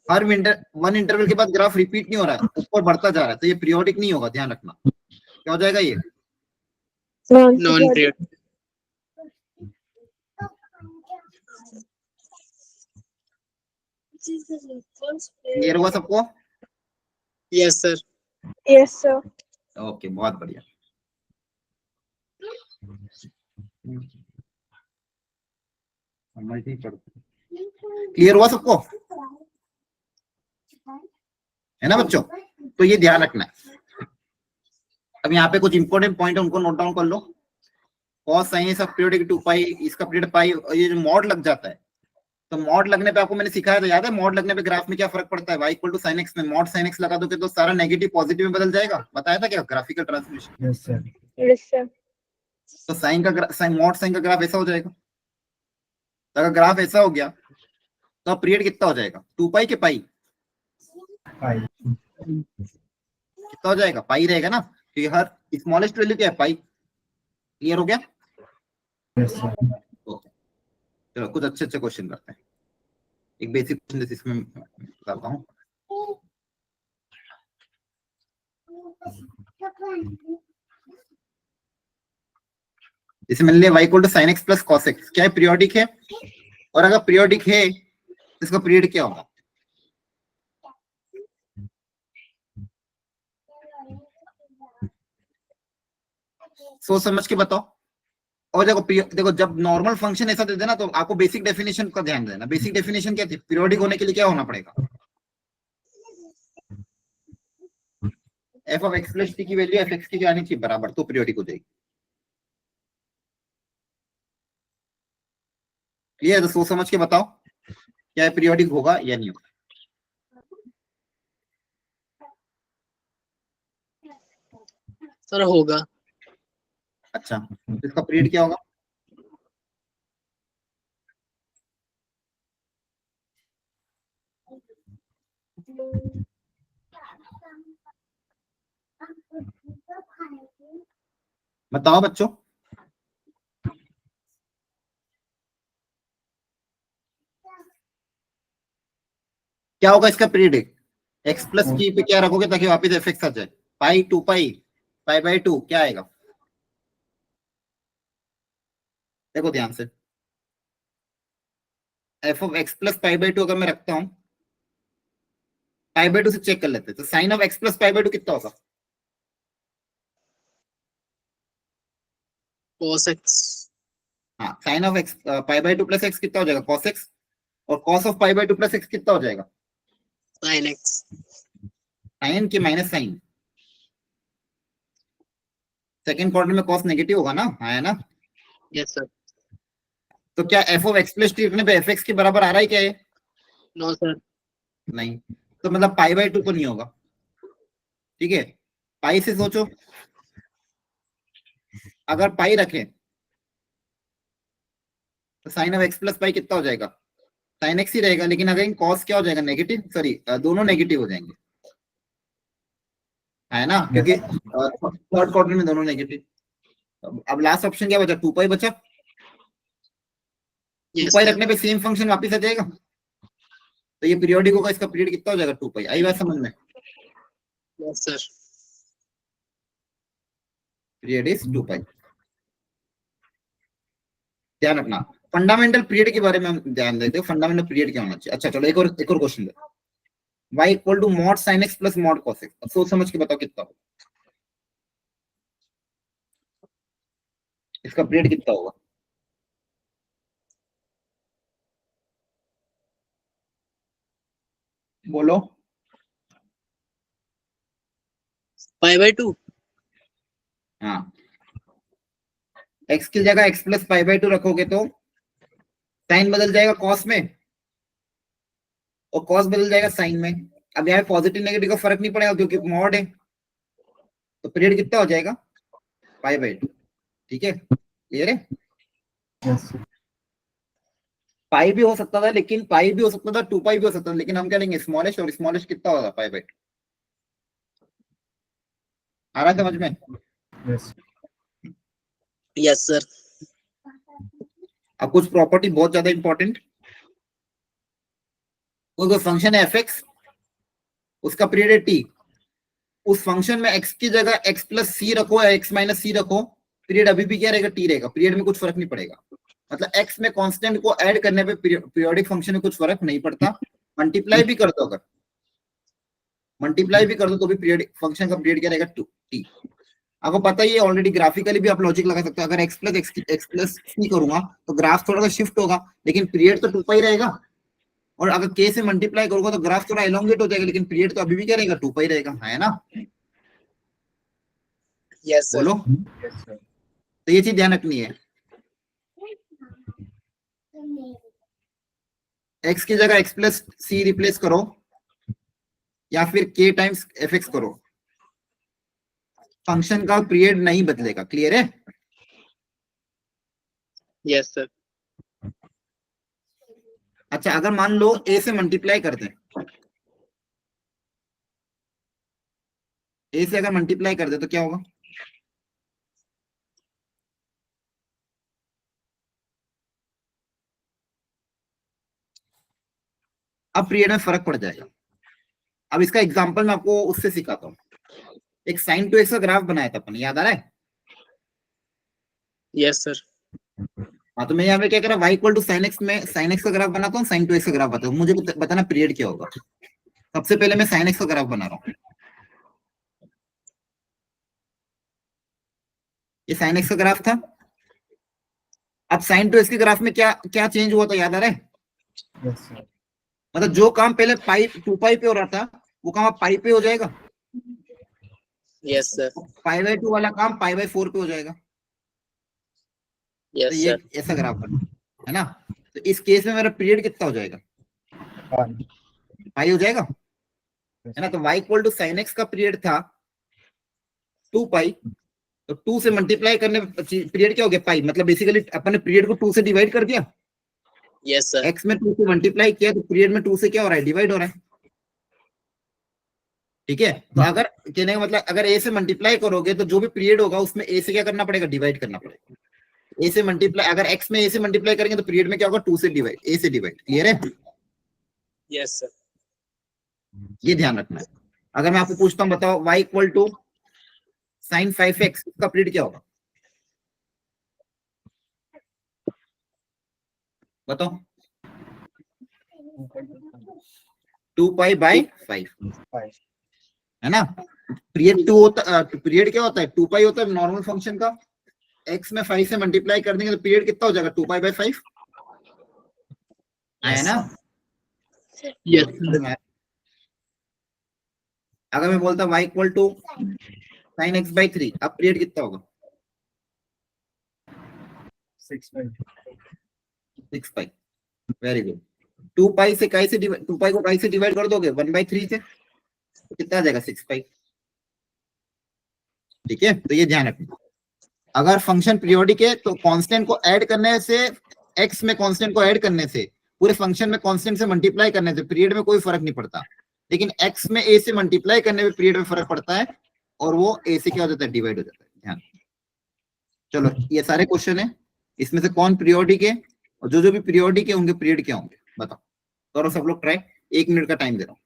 हर 1 इंटरवल के बाद ग्राफ रिपीट नहीं हो रहा है, ऊपर बढ़ता जा रहा है, तो ये पीरियोडिक नहीं होगा, ध्यान रखना। क्या हो जाएगा ये? Non-periodic. Non-periodic. क्लियर हुआ सबको? Yes, sir. Yes, sir. Okay, बहुत बढ़िया। क्लियर हुआ सबको? है ना बच्चों? तो ये ध्यान रखना है। अब यहाँ पे कुछ इंपॉर्टेंट पॉइंट है, उनको नोट डाउन कर लो। कॉस साइन ये सब पीरियोडिक 2 पाई, इसका पीरियड पाई, और ये जो मॉड लग जाता है, तो मॉड लगने पे आपको मैंने सिखाया था, याद है? मॉड लगने पे ग्राफ में क्या फर्क पड़ता है? y equal to sine x में मॉड साइन एक्स लगा दोगे तो सारा नेगेटिव पॉजिटिव में बदल जाएगा, बताया था क्या? Graphical transformation. Yes sir. Yes, sir. तो साइन का साइन, मॉड साइन का ग्राफ ऐसा हो जाएगा। तो अगर ग्राफ ऐसा हो गया तो अब पीरियड कितना हो जाएगा? 2 पाई के पाई? पाई। कितना हो जाएगा? पाई रहेगा ना, क्योंकि हर स्मॉलेस्ट वैल्यू क्या है? पाई। क्लियर हो गया? Yes sir. ओके, चलो कुछ अच्छे अच्छे क्वेश्चन करते हैं। एक बेसिक क्वेश्चन इसमें बताता हूँ। जैसे मैंने लिया y equal to sine x plus cos x, क्या है? पीरियोडिक है, और अगर पीरियोडिक है तो इसका पीरियड क्या होगा? सोच समझ के बताओ। और देखो जब नॉर्मल फंक्शन ऐसा दे देना तो आपको बेसिक डेफिनेशन का ध्यान देना। बेसिक डेफिनेशन क्या थी? पीरियोडिक होने के लिए क्या होना पड़ेगा? F of x plus T की वैल्यू एफ एक्स की आनी चाहिए बराबर, तो पीरियोडिक हो जाएगी। क्लियर? तो सोच समझ के बताओ क्या पीरियोडिक होगा या नहीं होगा। सर होगा। अच्छा, तो इसका पीरियड क्या होगा? बताओ बच्चों। क्या होगा इसका पीरियड? एक्स प्लस टी पे क्या रखोगे ताकि वापस एफ एक्स आ जाए? पाई 2 पाई पाई बाई 2 क्या आएगा? देखो ध्यान से, F of x plus pi by 2 अगर मैं रखता हूं, पाई बाई 2 से चेक कर लेते हैं, तो sine of x plus pi by 2 कितना होगा? cos x हाँ, sine of x pi by 2 plus x कितना हो जाएगा? Cos x. और cos of pi by 2 plus x कितना हो जाएगा? sin x साइन की माइनस साइन। सेकंड क्वार्टर में कॉस नेगेटिव होगा ना, है ना? yes sir तो क्या f of x plus t रखने पे एफ एक्स के बराबर आ रहा है क्या ये? no sir नहीं। तो मतलब पाई बाई 2 तो नहीं होगा, ठीक है? पाई से सोचो, अगर पाई रखें तो sine of x plus pi कितना हो जाएगा? साइन एक्स ही रहेगा, लेकिन अगर कॉस क्या हो जाएगा? नेगेटिव, सॉरी दोनों नेगेटिव हो जाएंगे, है ना? क्योंकि थर्ड क्वार्टर में दोनों नेगेटिव। अब लास्ट ऑप्शन क्या बचा? 2 पाई बचा। 2 yes पाई sir रखने पे सेम फंक्शन वापस आ जाएगा, तो ये पीरियोडिक होगा, इसका पीरियड कितना हो जाएगा? 2 पाई। आई बात समझ में? yes sir पीरियड इज 2 पाई। ध्यान रखना, फंडामेंटल पीरियड के बारे में हम ध्यान देते हैं, फंडामेंटल पीरियड क्या होना चाहिए। अच्छा चलो एक और क्वेश्चन दे, y equal to mod sine x plus mod cos x. अब सोच समझ के बताओ कितना होगा इसका पीरियड, कितना होगा? बोलो। pi by 2 हाँ, x की जगह x प्लस पाई बाई 2 रखोगे तो साइन बदल जाएगा कॉस में, और कॉस बदल जाएगा साइन में। अब यहाँ पॉजिटिव नेगेटिव का फर्क नहीं पड़ेगा क्योंकि मॉड है, तो पीरियड कितना हो जाएगा? पाई बाई 2। ठीक है, क्लियर है? Yes, sir. पाई भी हो सकता था, लेकिन पाई भी हो सकता था, 2 पाई भी हो सकता था, लेकिन हम क्या लेंगे? स्मॉलेस्ट, और स्मॉलेस्ट कितना होगा? पाई बाई 2। आ रहा है समझ में? Yes. yes sir अब कुछ प्रॉपर्टी बहुत ज्यादा इंपॉर्टेंट, कोई फंक्शन है एफ एक्स, उसका पीरियड है टी, उस फंक्शन में x की जगह x प्लस सी रखो या x माइनस सी रखो, पीरियड अभी भी क्या रहेगा? टी रहेगा। पीरियड में कुछ फर्क नहीं पड़ेगा, मतलब x में कांस्टेंट को ऐड करने पे पीरियोडिक फंक्शन में कुछ फर्क नहीं पड़ता। मल्टीप्लाई भी कर दो, अगर मल्टीप्लाई भी कर दो तो भी पीरियड फंक्शन का पीरियड क्या रहेगा? 2 टी। आपको पता ही है ऑलरेडी, ग्राफिकली भी आप लॉजिक लगा सकते हो। अगर x प्लस सी करूंगा तो ग्राफ थोड़ा सा शिफ्ट होगा, लेकिन पीरियड तो 2 पाई रहेगा। और अगर k से मल्टीप्लाई करूंगा तो ग्राफ थोड़ा एलोंगेट हो जाएगा, लेकिन पीरियड तो अभी भी क्या रहेगा? 2 पाई रहेगा, है ना? yes sir बोलो। Yes, sir. तो ये चीज ध्यान रखनी है, x की जगह x प्लस सी रिप्लेस करो या फिर k टाइम्स एफ एक्स करो, फंक्शन का पीरियड नहीं बदलेगा। क्लियर है? yes sir अच्छा, अगर मान लो a से मल्टीप्लाई कर दें, a से अगर मल्टीप्लाई कर दे तो क्या होगा? अब पीरियड में फर्क पड़ जाएगा। अब इसका एग्जांपल मैं आपको उससे सिखाता हूँ। एक साइन टू एक्स का ग्राफ बनाया था अपन, याद आ रहा है? yes sir हाँ, तो मैं यहाँ पे क्या कर रहा हूँ, y equal to sine x में साइन एक्स का ग्राफ बनाता हूँ, साइन टू एक्स का ग्राफ बताता हूँ। मुझे बताना पीरियड क्या होगा। सबसे पहले मैं साइन एक्स का ग्राफ बना रहा हूँ, ये साइन एक्स का ग्राफ था। अब साइन टू एक्स के ग्राफ में क्या क्या चेंज हुआ था, याद आ रहा है? Yes, sir. मतलब जो काम पहले पाई 2 पाई पे हो रहा था, वो काम अब पाई पे हो जाएगा। yes sir पाई बाई 2 वाला काम पाई बाई 4 पे हो जाएगा। तो yes ये sir ऐसा ग्राफ बना, है ना? तो इस केस में मेरा पीरियड कितना हो जाएगा? Fine. पाई हो जाएगा, Yes, है ना? तो y equal to sine x का पीरियड था 2 पाई, तो 2 से मल्टीप्लाई करने पीरियड क्या हो गया? पाई। मतलब बेसिकली अपन ने पीरियड को 2 से डिवाइड कर दिया, yes sir x में 2 से मल्टीप्लाई किया, तो पीरियड में 2 से क्या हो रहा है? डिवाइड हो रहा है। ठीक है, तो अगर कहने का मतलब अगर a से मल्टीप्लाई करोगे तो जो भी पीरियड होगा उसमें a से क्या करना पड़ेगा? डिवाइड करना पड़ेगा। a से मल्टीप्लाई, अगर x में a से मल्टीप्लाई करेंगे तो पीरियड में क्या होगा? 2 से डिवाइड, a से डिवाइड। क्लियर है? yes sir ये ध्यान रखना है। अगर मैं आपको पूछता हूँ बताओ y equal to sign 5x, इसका पीरियड क्या होगा बताओ? 2 पाई बाई 5 5 है ना। पीरियड 2 होता, पीरियड क्या होता है 2 पाई होता है नॉर्मल फंक्शन का, x में 5 से मल्टीप्लाई कर देंगे तो पीरियड कितना हो जाएगा 2 पाई बाई 5 है ना। Yes. अगर मैं बोलता y equal to sine x by 3, अब पीरियड कितना होगा 6 5 6 पाई। Very good. 2 पाई से काई से 2 पाई को काई से डिवाइड कर दोगे 1/3 से, तो कितना आ जाएगा 6 पाई। ठीक है, तो ये ध्यान रखना। अगर फंक्शन पीरियोडिक है तो कांस्टेंट को ऐड करने से, x में कांस्टेंट को ऐड करने से, पूरे फंक्शन में कांस्टेंट से मल्टीप्लाई करने से पीरियड में कोई फर्क नहीं पड़ता, लेकिन x में a से मल्टीप्लाई करने में पीरियड में फर्क पड़ता है, और वो a से क्या हो जाता है डिवाइड हो जाता है। ध्यान। चलो ये सारे क्वेश्चन है, इसमें से कौन पीरियोडिक है और जो जो भी पीरियोडिक है उनके पीरियड क्या होंगे बताओ। करो सब लोग ट्राई, 1 मिनट का टाइम दे रहा हूँ।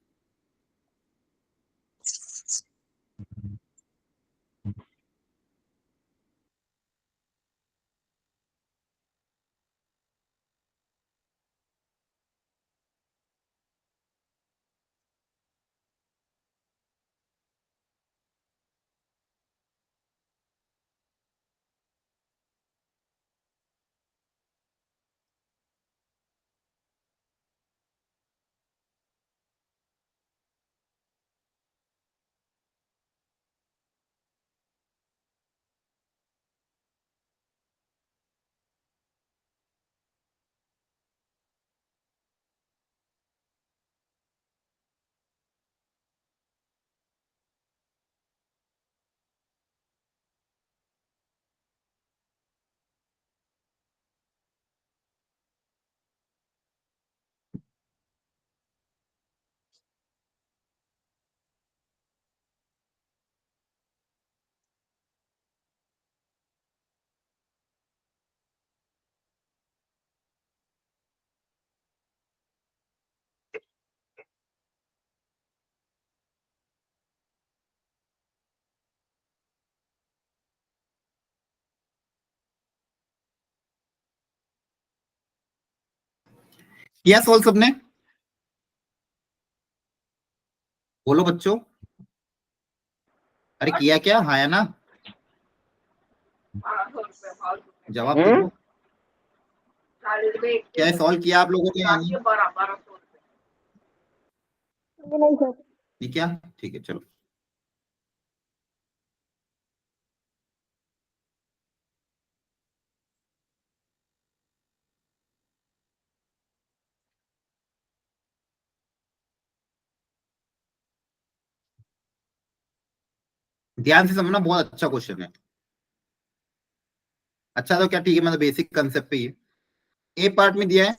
किया सॉल्व सबने? बोलो बच्चों, अरे किया क्या? हाँ या ना, जवाब तो दो। क्या सॉल्व किया आप लोगों ने या नहीं? नहीं सर। नहीं क्या? ठीक है चलो। ध्यान से समझना, बहुत अच्छा क्वेश्चन है। अच्छा तो क्या, ठीक है, मतलब बेसिक कंसेप्ट पे ही ए पार्ट में दिया है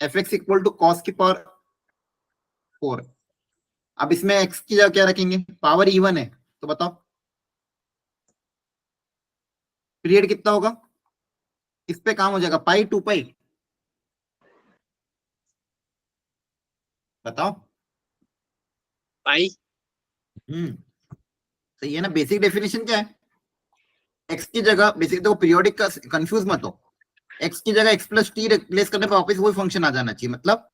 f x equal to cos की पावर 4। अब इसमें एक्स की जगह क्या रखेंगे, पावर इवन है, तो बताओ पीरियड कितना होगा, इस पे काम हो जाएगा पाई 2 पाई, बताओ। Pi. सही है ना। बेसिक डेफिनेशन क्या है, एक्स की जगह, बेसिक देखो पीरियोडिक का कंफ्यूज मत हो, एक्स की जगह एक्स प्लस टी रिप्लेस करने पर वापस वही फंक्शन आ जाना चाहिए। मतलब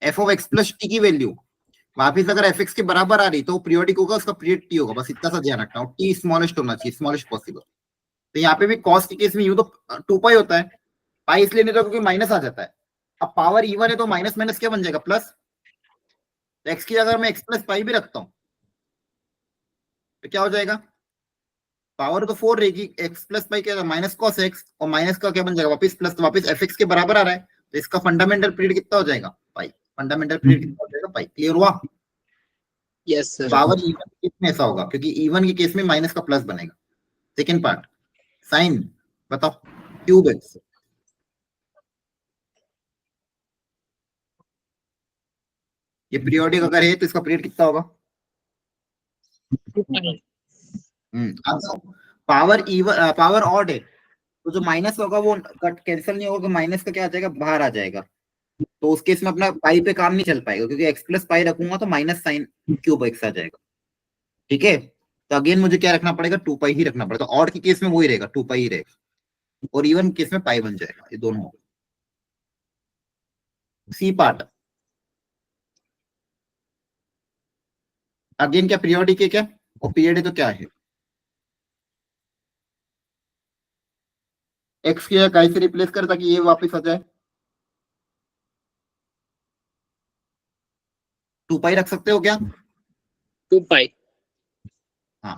F of x plus T की वैल्यू वापिस अगर एफ एक्स के बराबर आ रही तो पीरियोडिक होगा, उसका पीरियड टी होगा, बस इतना सा ध्यान रखना, और टी स्मॉलेस्ट होना चाहिए, स्मॉलेस्ट पॉसिबल। तो यहाँ पे भी कॉस के केस में यूं तो 2 पाई होता है, पाई इसलिए नहीं तो क्योंकि माइनस आ जाता है। अब पावर इवन है तो माइनस माइनस क्या बन जाएगा प्लस, तो एक्स की जगह मैं एक्स प्लस पाई भी रखता हूँ तो क्या हो जाएगा, पावर तो 4 रहेगी, एक्स प्लस पाई क्या माइनस कॉस एक्स, और माइनस का क्या बन जाएगा वापस प्लस, तो वापस एफ एक्स के बराबर आ रहा है, तो इसका फंडामेंटल पीरियड कितना हो जाएगा पाई, फंडामेंटल पीरियड कितना हो जाएगा पाई। क्लियर हुआ? Yes, sir. पावर इवन के केस में ऐसा होगा क्योंकि इवन के केस में माइनस का प्लस बनेगा। सेकेंड पार्ट साइन, बताओ क्यूब एक्स, ये पीरियोडिक अगर है तो इसका पीरियड कितना होगा। अब पावर इवन पावर ऑड है तो जो माइनस होगा वो कट कैंसिल नहीं होगा, माइनस का क्या आ जाएगा बाहर आ जाएगा, तो उस केस में अपना पाई पे काम नहीं चल पाएगा, क्योंकि एक्स प्लस पाई रखूंगा तो माइनस साइन क्यूब एक्स आ जाएगा। ठीक है, तो अगेन मुझे क्या रखना पड़ेगा, 2 पाई ही रखना पड़ेगा। तो ऑड के केस में वही रहेगा, 2 पाई ही रहेगा, और इवन केस में पाई बन जाएगा। ये दोनों हो गए। सी पार्ट अगेन क्या पीरियोडिक है क्या, और पीरियड है तो क्या है, एक्स की जगह से रिप्लेस कर ताकि ये वापस आ जाए। 2 पाई रख सकते हो क्या, 2 पाई। हाँ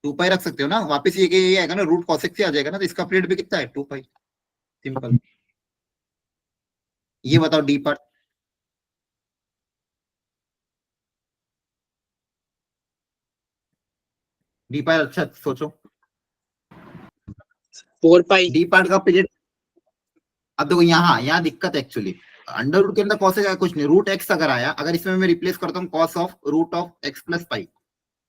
2 पाई रख सकते हो ना, वापस ये आएगा ना, रूट कॉसेक से आ जाएगा ना, तो इसका पीरियड भी कितना है, 2 पाई। सिंपल। ये बताओ डी पार्ट। डी पार्ट अच्छा सोचो। 4 पाई। डी पार्ट का पीरियड, अब देखो यहाँ दिक्कत है एक्चुअली, अंडर रूट के अंदर कॉस का कुछ नहीं, रूट एक्स अगर आया, अगर इसमें मैं रिप्लेस करता हूँ cos of root of x plus pi,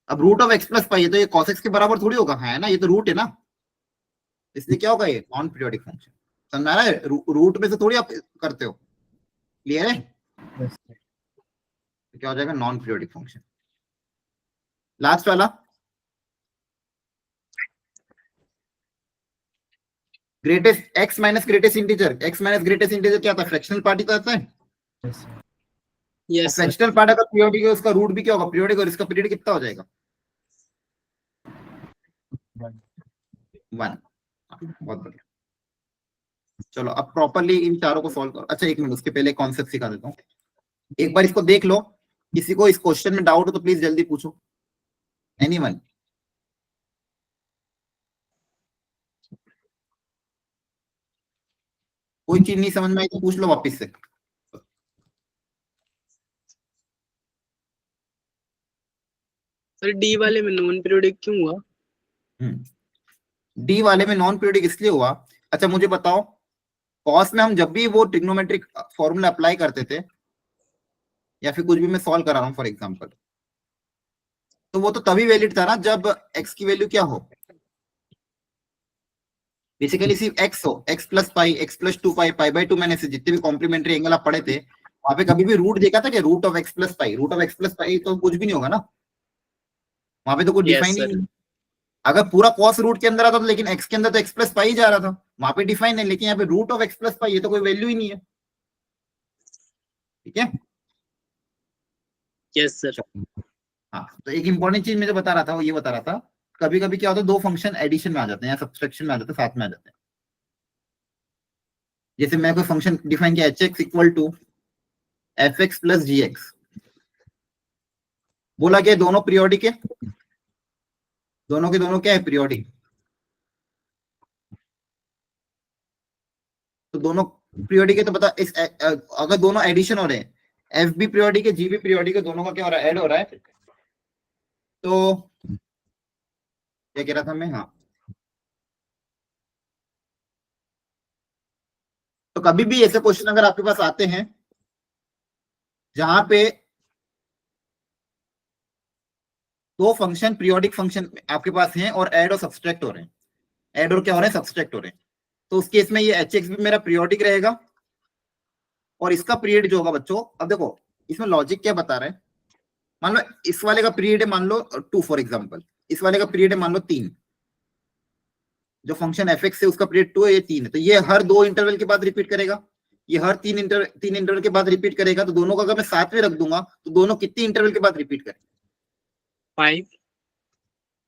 अब root of x plus pi है तो ये कॉस एक्स के बराबर थोड़ी होगा, है ना, ये तो रूट है ना, इसलिए क्या होगा, ये नॉन पीरियोडिक फंक्शन। समझा रहा है, रूट में से थोड़ी आप करते हो। क्लियर है, Yes. तो क्या हो जाएगा, नॉन पीरियोडिक फंक्शन। लास्ट वाला greatest x minus greatest integer, x minus greatest integer क्या था, फ्रैक्शनल पार्ट ही तो आता है। Yes. Yes sir. Fractional part अगर पीरियोडिक है, उसका रूट भी क्या होगा, पीरियोडिक, और इसका पीरियड कितना हो जाएगा, 1। बहुत बढ़िया। चलो अब प्रॉपरली इन चारों को सॉल्व करो। अच्छा एक मिनट, उसके पहले कॉन्सेप्ट सिखा देता हूँ, एक बार इसको देख लो। किसी को इस क्वेश्चन में डाउट हो तो प्लीज जल्दी पूछो, एनीवन। कोई चीज नहीं समझ में आई तो पूछ लो वापस से। सर डी वाले में नॉन पीरियोडिक क्यों हुआ? डी वाले में नॉन पीरियोडिक इसलिए हुआ, अच्छा मुझे बताओ, कॉस में हम जब भी वो ट्रिग्नोमेट्रिक फॉर्मूला अप्लाई करते थे, या फिर कुछ भी मैं सॉल्व करा रहा हूँ फॉर एग्जांपल, तो वो तो तभी वैलिड था ना जब एक्स की वैल्यू क्या हो, बेसिकली सिर्फ एक्स हो, x plus pi, x plus 2 pi, pi by 2, मैंने से जितने भी कॉम्प्लीमेंट्री एंगल आप पढ़े थे वहां पे कभी भी रूट देखा था कि root of x plus pi, root of x plus pi तो कुछ भी नहीं होगा ना, वहां पे तो कुछ Yes, डिफाइन ही sir. नहीं। अगर पूरा कॉस रूट के अंदर आता तो, लेकिन एक्स के अंदर तो एक्स प्लस पाई जा रहा था, वहां पे डिफाइन है, लेकिन यहाँ पे root of x plus pi ये तो कोई वैल्यू ही नहीं है। ठीक है, यस सर। हाँ तो एक इंपॉर्टेंट चीज मैं जो बता रहा था वो ये बता रहा था, कभी कभी क्या होता है, दो फंक्शन एडिशन में आ जाते हैं या सब्सट्रैक्शन में आ जाते हैं, साथ में आ जाते हैं। जैसे मैं कोई फंक्शन डिफाइन किया h x equal to f x plus g x, बोला क्या दोनों पीरियोडिक है, दोनों के दोनों क्या है, पीरियोडिक। तो दोनों पीरियोडिक है तो बता इस अगर दोनों एडिशन हो रहे हैं, एफ भी पीरियोडिक है जी भी पीरियोडिक है, दोनों का क्या हो रहा है, ऐड हो रहा है, तो क्या कह रहा था मैं, हाँ तो कभी भी ऐसे क्वेश्चन अगर आपके पास आते हैं जहां पे दो फंक्शन पीरियोडिक फंक्शन आपके पास हैं और ऐड और सब्सट्रैक्ट हो रहे हैं, ऐड और क्या हो रहे हैं, सब्सट्रैक्ट हो रहे हैं, तो उस केस में ये एच एक्स भी मेरा पीरियोडिक रहेगा, और इसका पीरियड जो होगा बच्चों, अब देखो इसमें लॉजिक क्या बता रहा है, मान लो इस वाले का पीरियड है मान लो 2 फॉर एग्जांपल, इस वाले का पीरियड है मान लो 3, जो फंक्शन एफ एक्स है उसका पीरियड 2 है, ये 3 है, तो ये हर 2 इंटरवल के बाद रिपीट करेगा, ये हर 3 इंटरवल के बाद रिपीट करेगा, तो दोनों का अगर मैं साथ में रख दूंगा तो दोनों कितने इंटरवल के बाद रिपीट करेंगे, 5।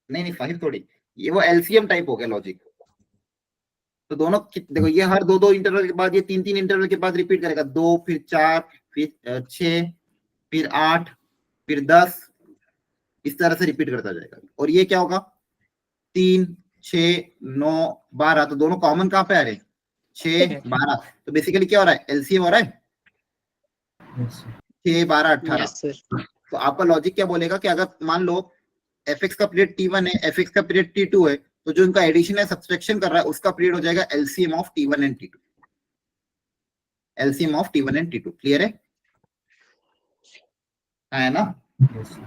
नहीं 5 थोड़ी, ये वो एलसीएम टाइप हो गया लॉजिक। तो दोनों देखो ये हर 2 इंटरवल के बाद, ये 3 इंटरवल के बाद रिपीट करेगा, 2 फिर 4 फिर 6 फिर 8 फिर 10, इस तरह से रिपीट करता जाएगा। और ये क्या होगा, 3 6 9 12, तो दोनों कॉमन कहां पे आ रहे हैं, 6 12, तो बेसिकली क्या हो रहा है, एलसीएम हो रहा है, Yes. 6 12 18। Yes sir. तो आपका लॉजिक क्या बोलेगा कि अगर मान लो एफ एक्स का पीरियड T1 है, एफ एक्स का पीरियड T2 है, तो जो इनका एडिशन है सब्सट्रैक्शन कर रहा है उसका पीरियड हो जाएगा LCM of T1 and T2, LCM of T1 and T2। Clear है ना, Yes.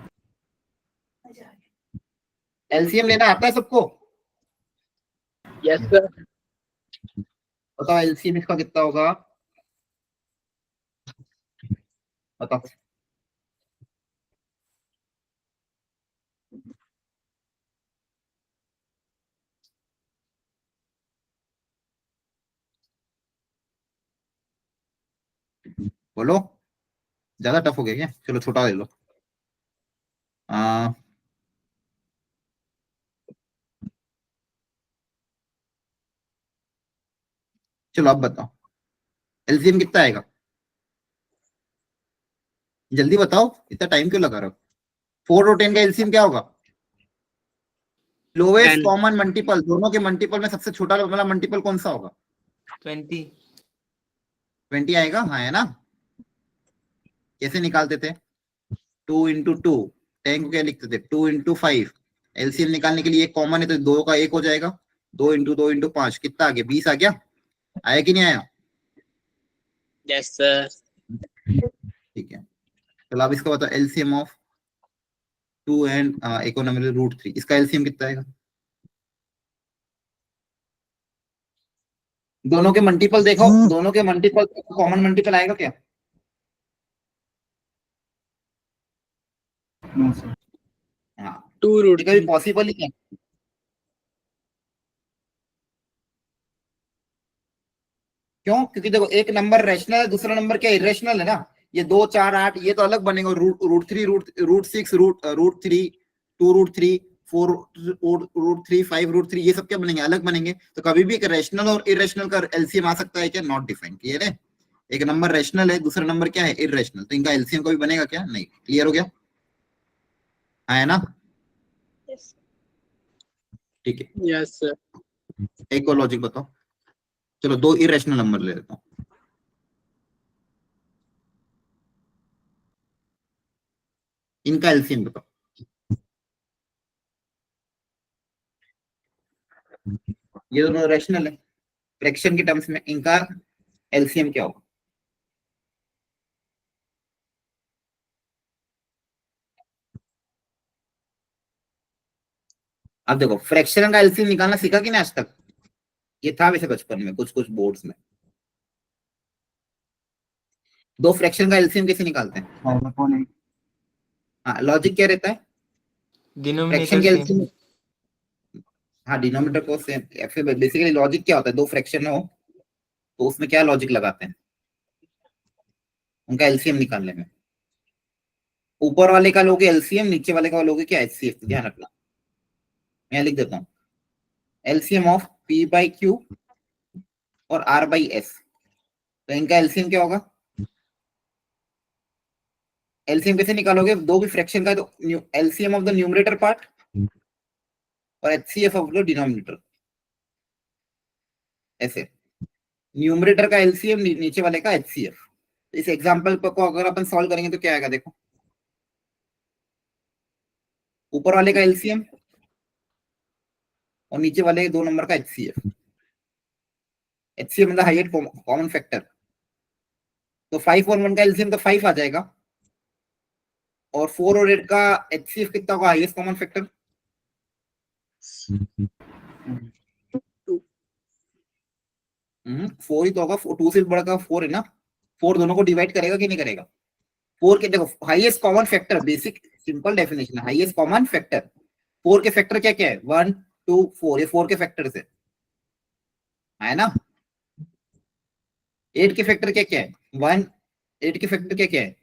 एलसीएम लेना आता है सबको, यस सर। बताओ एलसीएम इसका कितना होगा, बताओ। बोलो, ज्यादा टफ हो गया क्या? चलो छोटा ले लो। आ, चलो अब बताओ, एलसीएम कितना आएगा? जल्दी बताओ, इतना टाइम क्यों लगा रहे हो? 4 और 10 का एलसीएम क्या होगा? लोवेस्ट 10। कॉमन मल्टीपल, दोनों के मल्टीपल में सबसे छोटा वाला मल्टीपल कौन सा होगा? 20। 20 आएगा, हाँ है ना? कैसे निकालते थे? 2 × 2, 10 को क्या लिखते थे? 2 × 5। एलसीएम निकालने के लिए एक कॉमन है तो दो का एक हो जाएगा। 2 × 2 × 5 कितना आ गया? 20 आ गया। आया कि नहीं आया? Yes sir. ठीक है, चलो अब इसका बताओ, एलसीएम ऑफ 2 एंड एक और नंबर √3, इसका एलसीएम कितना आएगा? दोनों के मल्टीपल देखो, दोनों के मल्टीपल कॉमन मल्टीपल आएगा क्या? No sir. हाँ, 2 √ ये कभी 3। पॉसिबल ही है। क्यों? क्योंकि देखो, एक नंबर रैशनल है, दूसरा नंबर क्या इरेशनल है ना। ये 2, 4, 8 ये तो अलग बनेगा, √3, √6, √3, 2 √3, 4 √3, 5 √3, ये सब क्या बनेंगे? अलग बनेंगे। तो कभी भी एक रैशनल और इरेशनल का एलसीएम आ सकता है क्या? Not defined. क्लियर है? एक नंबर रैशनल है, दूसरा नंबर क्या है? इरेशनल, तो इनका एलसीएम कभी बनेगा क्या? नहीं। क्लियर हो गया? हाँ है ना? Yes. ठीक है, यस सर। एक और लॉजिक बताओ। चलो दो इरेशनल नंबर ले लेता हूँ। इनका एलसीएम बताओ। ये दोनों रैशनल है, फ्रैक्शन के टर्म्स में इनका एलसीएम क्या होगा? अब देखो, फ्रैक्शन का एलसीएम निकालना सीखा कि नहीं आज तक? ये था वैसे बचपन में कुछ कुछ बोर्ड्स में। दो फ्रैक्शन का एलसीएम कैसे निकालते हैं? 5/8। हाँ, लॉजिक क्या रहता है? फ्रैक्शन डिनोमिनेटर के से। एलसीएम, हाँ डिनोमिनेटर को सेम। फिर बेसिकली लॉजिक क्या होता है? दो फ्रैक्शन हो तो उसमें क्या लॉजिक लगाते हैं उनका एलसीएम निकालने में? ऊपर वाले का लोगे एलसीएम, नीचे वाले का लोगे क्या? एचसीएफ। ध्यान रखना, मैं लिख देता हूँ, एलसीएम ऑफ P/Q और R/S। तो इनका एलसीएम क्या होगा? एलसीएम कैसे निकालोगे दो भी फ्रैक्शन का? तो LCM of the numerator part और एचसीएफ ऑफ द डिनोमिनेटर, ऐसे। न्यूमरेटर का एलसीएम, नीचे वाले का एचसीएफ। इस एग्जांपल को अगर अपन सॉल्व करेंगे तो क्या आएगा? देखो, ऊपर वाले का एलसीएम और नीचे वाले दो नंबर का एचसीएफ। एचसीएफ मतलब हाईएस्ट कॉमन फैक्टर। तो 5 और 1 का एलसीएम तो 5 आ जाएगा, और 4 और 8 का एचसीएफ कितना होगा? हाईएस्ट कॉमन फैक्टर 4 ही तो होगा। 2 से बड़ा का 4 है ना। 4 दोनों को डिवाइड करेगा कि नहीं करेगा? 4 के देखो, highest common factor, basic simple definition है, हाईएस्ट कॉमन फैक्टर। 4 के फैक्टर क्या क्या है? 1, 2, 4, ये 4 के फैक्टर है ना। 8 के फैक्टर क्या क्या है? 1। 8 के फैक्टर क्या क्या है?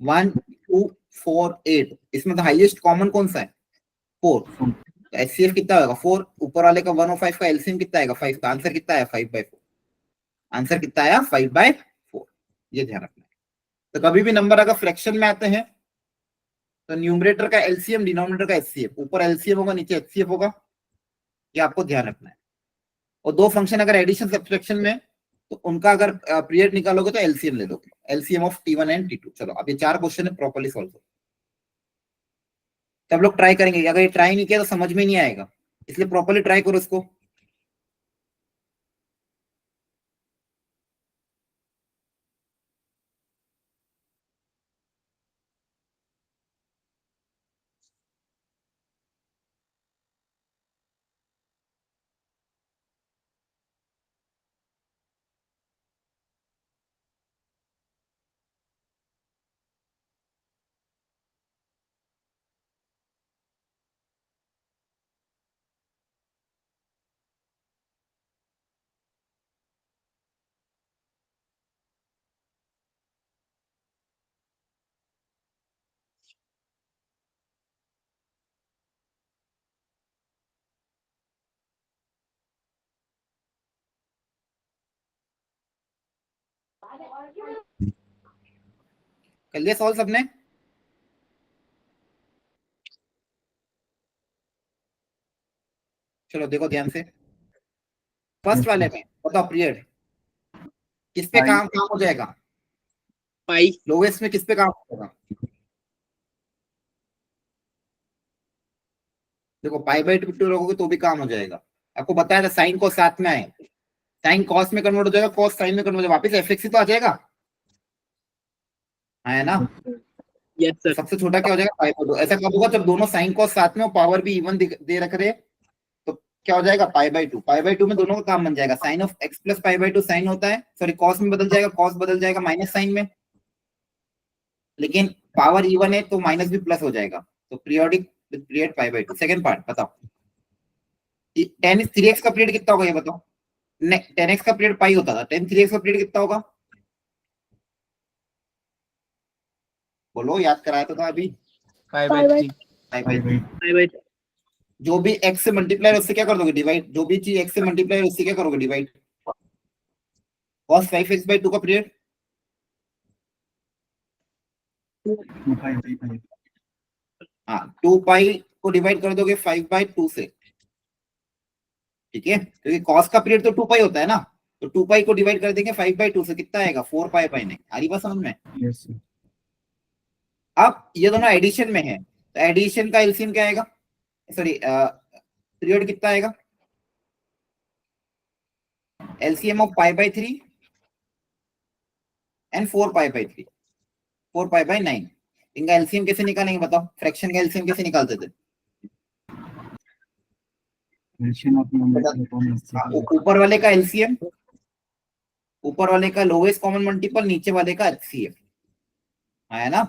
1, 2, 4, 8। इसमें तो हाईएस्ट कॉमन कौन सा है? 4। तो एचसीएफ कितना होगा? 4। ऊपर वाले का 1 और 5 का एलसीएम कितना आएगा? 5 का आंसर कितना आया? 5/4। आंसर कितना आया? 5/4। ये ध्यान रखना है। तो कभी भी नंबर अगर फ्रैक्शन में आते हैं तो न्यूमरेटर का एलसीएम, डिनोमिनेटर का एचसीएफ, ऊपर एलसीएम होगा नीचे एचसीएफ होगा, ये आपको ध्यान रखना है। और दो फंक्शन अगर एडिशन सब्ट्रैक्शन में, तो उनका अगर पीरियड निकालोगे तो एलसीएम ले लोगे, LCM of T1 and T2। चलो अब ये 4 क्वेश्चन है, प्रॉपर्ली सॉल्व करो। सब लोग ट्राई करेंगे, अगर ये ट्राई नहीं किया तो समझ में नहीं आएगा, इसलिए प्रॉपर्ली ट्राई करो इसको। कर लिया सॉल्व सबने? चलो देखो ध्यान से, फर्स्ट वाले में बताओ पीरियड किस पे काम काम हो जाएगा? पाई लोवेस्ट में किस पे काम होगा? देखो पाई बाई 2 रखोगे तो भी काम हो जाएगा। आपको बताया था साइन को साथ में आए, साइन कॉस में कन्वर्ट हो जाएगा, कॉस साइन में कन्वर्ट हो जाएगा, वापस एफएक्स ही तो आ जाएगा, है ना? Yes sir. सबसे छोटा क्या हो जाएगा? पाई बाई 2। ऐसा कब होगा? जब दोनों साइन कॉस साथ में हो, पावर भी इवन दे रख रहे, तो क्या हो जाएगा? पाई बाई 2। पाई बाई 2 में दोनों का काम बन जाएगा। Sine of x plus pi by 2 sine होता है, सॉरी कॉस में बदल जाएगा, कॉस बदल जाएगा माइनस साइन में, लेकिन पावर इवन है तो माइनस भी प्लस हो जाएगा, तो periodic with period pi by 2। Second part बताओ, tan 3x का पीरियड कितना होगा ये बताओ? 10x का पीरियड पाई होता था, tan 3x का पीरियड कितना होगा? बोलो, याद कराया तो था अभी। Pi by pi by 3। Pi by जो भी x से मल्टीप्लाई उससे क्या कर दोगे? डिवाइड। जो भी चीज x से मल्टीप्लाई उससे क्या करोगे? डिवाइड। cos 5x by 2 का पीरियड 2 पाई बाई 5 हाँ 2 पाई को डिवाइड कर दोगे 5 by 2 से, ठीक है, क्योंकि cos का पीरियड तो 2 पाई होता है ना, तो 2 पाई को डिवाइड कर देंगे 5 by 2 से, कितना आएगा? 4 पाई बाई 9। आ रही बात समझ में? यस अब ये दोनों एडिशन में है, तो एडिशन का एलसीएम क्या आएगा? सॉरी पीरियड कितना आएगा? LCM of pi by 3 and 4 pi by 3, 4 pi by 9। इनका एलसीएम कैसे निकालेंगे बताओ? फ्रैक्शन का एलसीएम कैसे निकालते थे? एडिशन ऑफ नंबर ऊपर वाले का एलसीएम, ऊपर वाले का लोवेस्ट कॉमन मल्टीपल, नीचे वाले का एचसीएफ, है ना?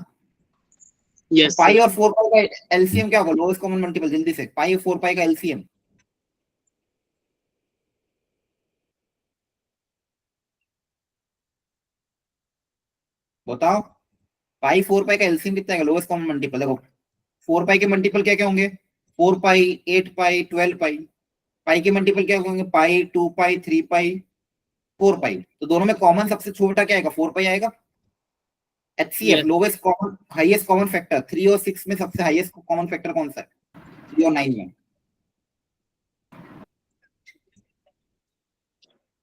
यस पाई और 4 पाई का एलसीएम क्या होगा? लोवेस्ट कॉमन मल्टीपल, जल्दी से पाई और 4 पाई का एलसीएम। बताओ, पाई 4 पाई का एलसीएम कितना है? लोवेस्ट कॉमन मल्टीपल देखो, 4 पाई के मल्टीपल क्या क्या होंगे? 4 पाई, 8 पाई, 12 पाई। पाई के मल्टीपल क्या होंगे? पाई, 2 पाई, 3 पाई, 4 पाई। तो दोनों में कॉमन सबसे छोटा क्या आएगा? 4 पाई आएगा। HCF Yes. Lowest common highest common factor 3 और 6 में सबसे हाईएस्ट कॉमन फैक्टर कौन सा है? 3 और 9 में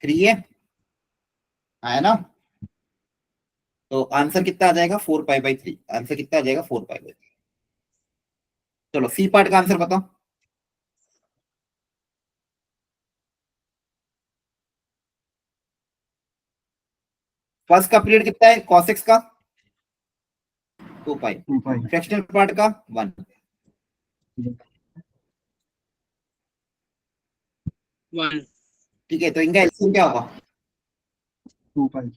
3 है ना? तो आंसर कितना आ जाएगा? 4 पाई बाई 3। आंसर कितना आ जाएगा? 4 पाई बाई 3। चलो सी पार्ट का आंसर बताओ। फर्स्ट का पीरियड कितना है? cos x का 2 पाई, 2 पाई फ्रैक्शनल पार्ट का 1। 1 ठीक है, तो इनका एलसीएम क्या होगा? 2 पाई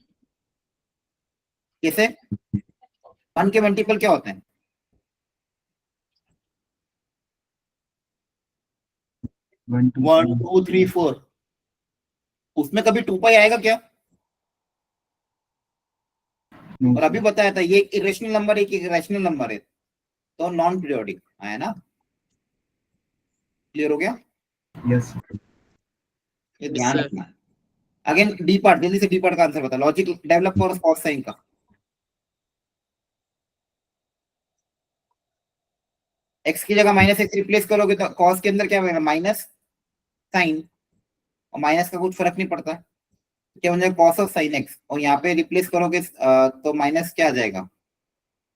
कैसे? 1 के मल्टीपल क्या होते हैं? 1 2 3 4। उसमें कभी 2 पाई आएगा क्या? और अभी बताया था ये एक इरेशनल नंबर है, एक रैशनल नंबर है, तो नॉन पीरियोडिक है ना? क्लियर हो गया? यस ये ध्यान sir. रखना। अगेन डी पार्ट, जल्दी से डी पार्ट का आंसर बता। लॉजिक डेवलप और कॉस साइन का x की जगह माइनस एक्स रिप्लेस करोगे तो कॉस के अंदर क्या बनेगा? माइनस साइन, और माइनस का कुछ फर्क नहीं पड़ता, क्या बन जाएगा? Cos of sine x. और यहाँ पे रिप्लेस करोगे तो माइनस क्या आ जाएगा?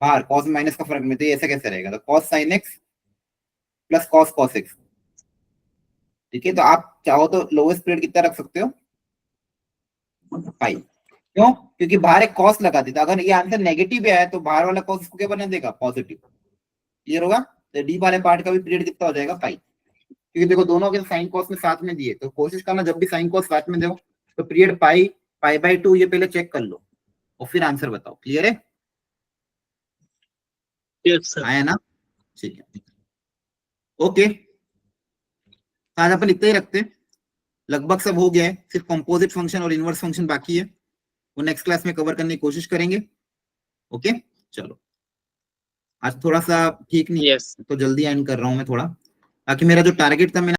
बाहर कॉस माइनस का फर्क नहीं, तो ये ऐसा कैसे रहेगा? तो cos sine x plus cos cos x. ठीक है, तो आप चाहो तो लोवेस्ट पीरियड कितना रख सकते हो? पाई। क्यों? क्योंकि बाहर एक कॉस लगा देता, अगर ये आंसर नेगेटिव भी आया तो बाहर वाला कॉस इसको क्या बना देगा? पॉजिटिव। क्लियर होगा? तो डी वाले पार्ट का भी पीरियड कितना हो जाएगा? पाई। क्योंकि देखो दोनों के साइन कॉस में साथ में दिए, तो कोशिश करना जब भी साइन कॉस साथ में दो तो पीरियड पाई, पाई बाई 2 ये पहले चेक कर लो और फिर आंसर बताओ। क्लियर है? Yes, sir. आया ना? ठीक है, ओके। आज अपन इतना ही रखते हैं, लगभग सब हो गया है, सिर्फ कंपोजिट फंक्शन और इनवर्स फंक्शन बाकी है, वो नेक्स्ट क्लास में कवर करने की कोशिश करेंगे। ओके, चलो आज थोड़ा सा ठीक नहीं Yes. तो जल्दी एंड कर रहा हूं मैं थोड़ा, ताकि मेरा जो टारगेट था मैंने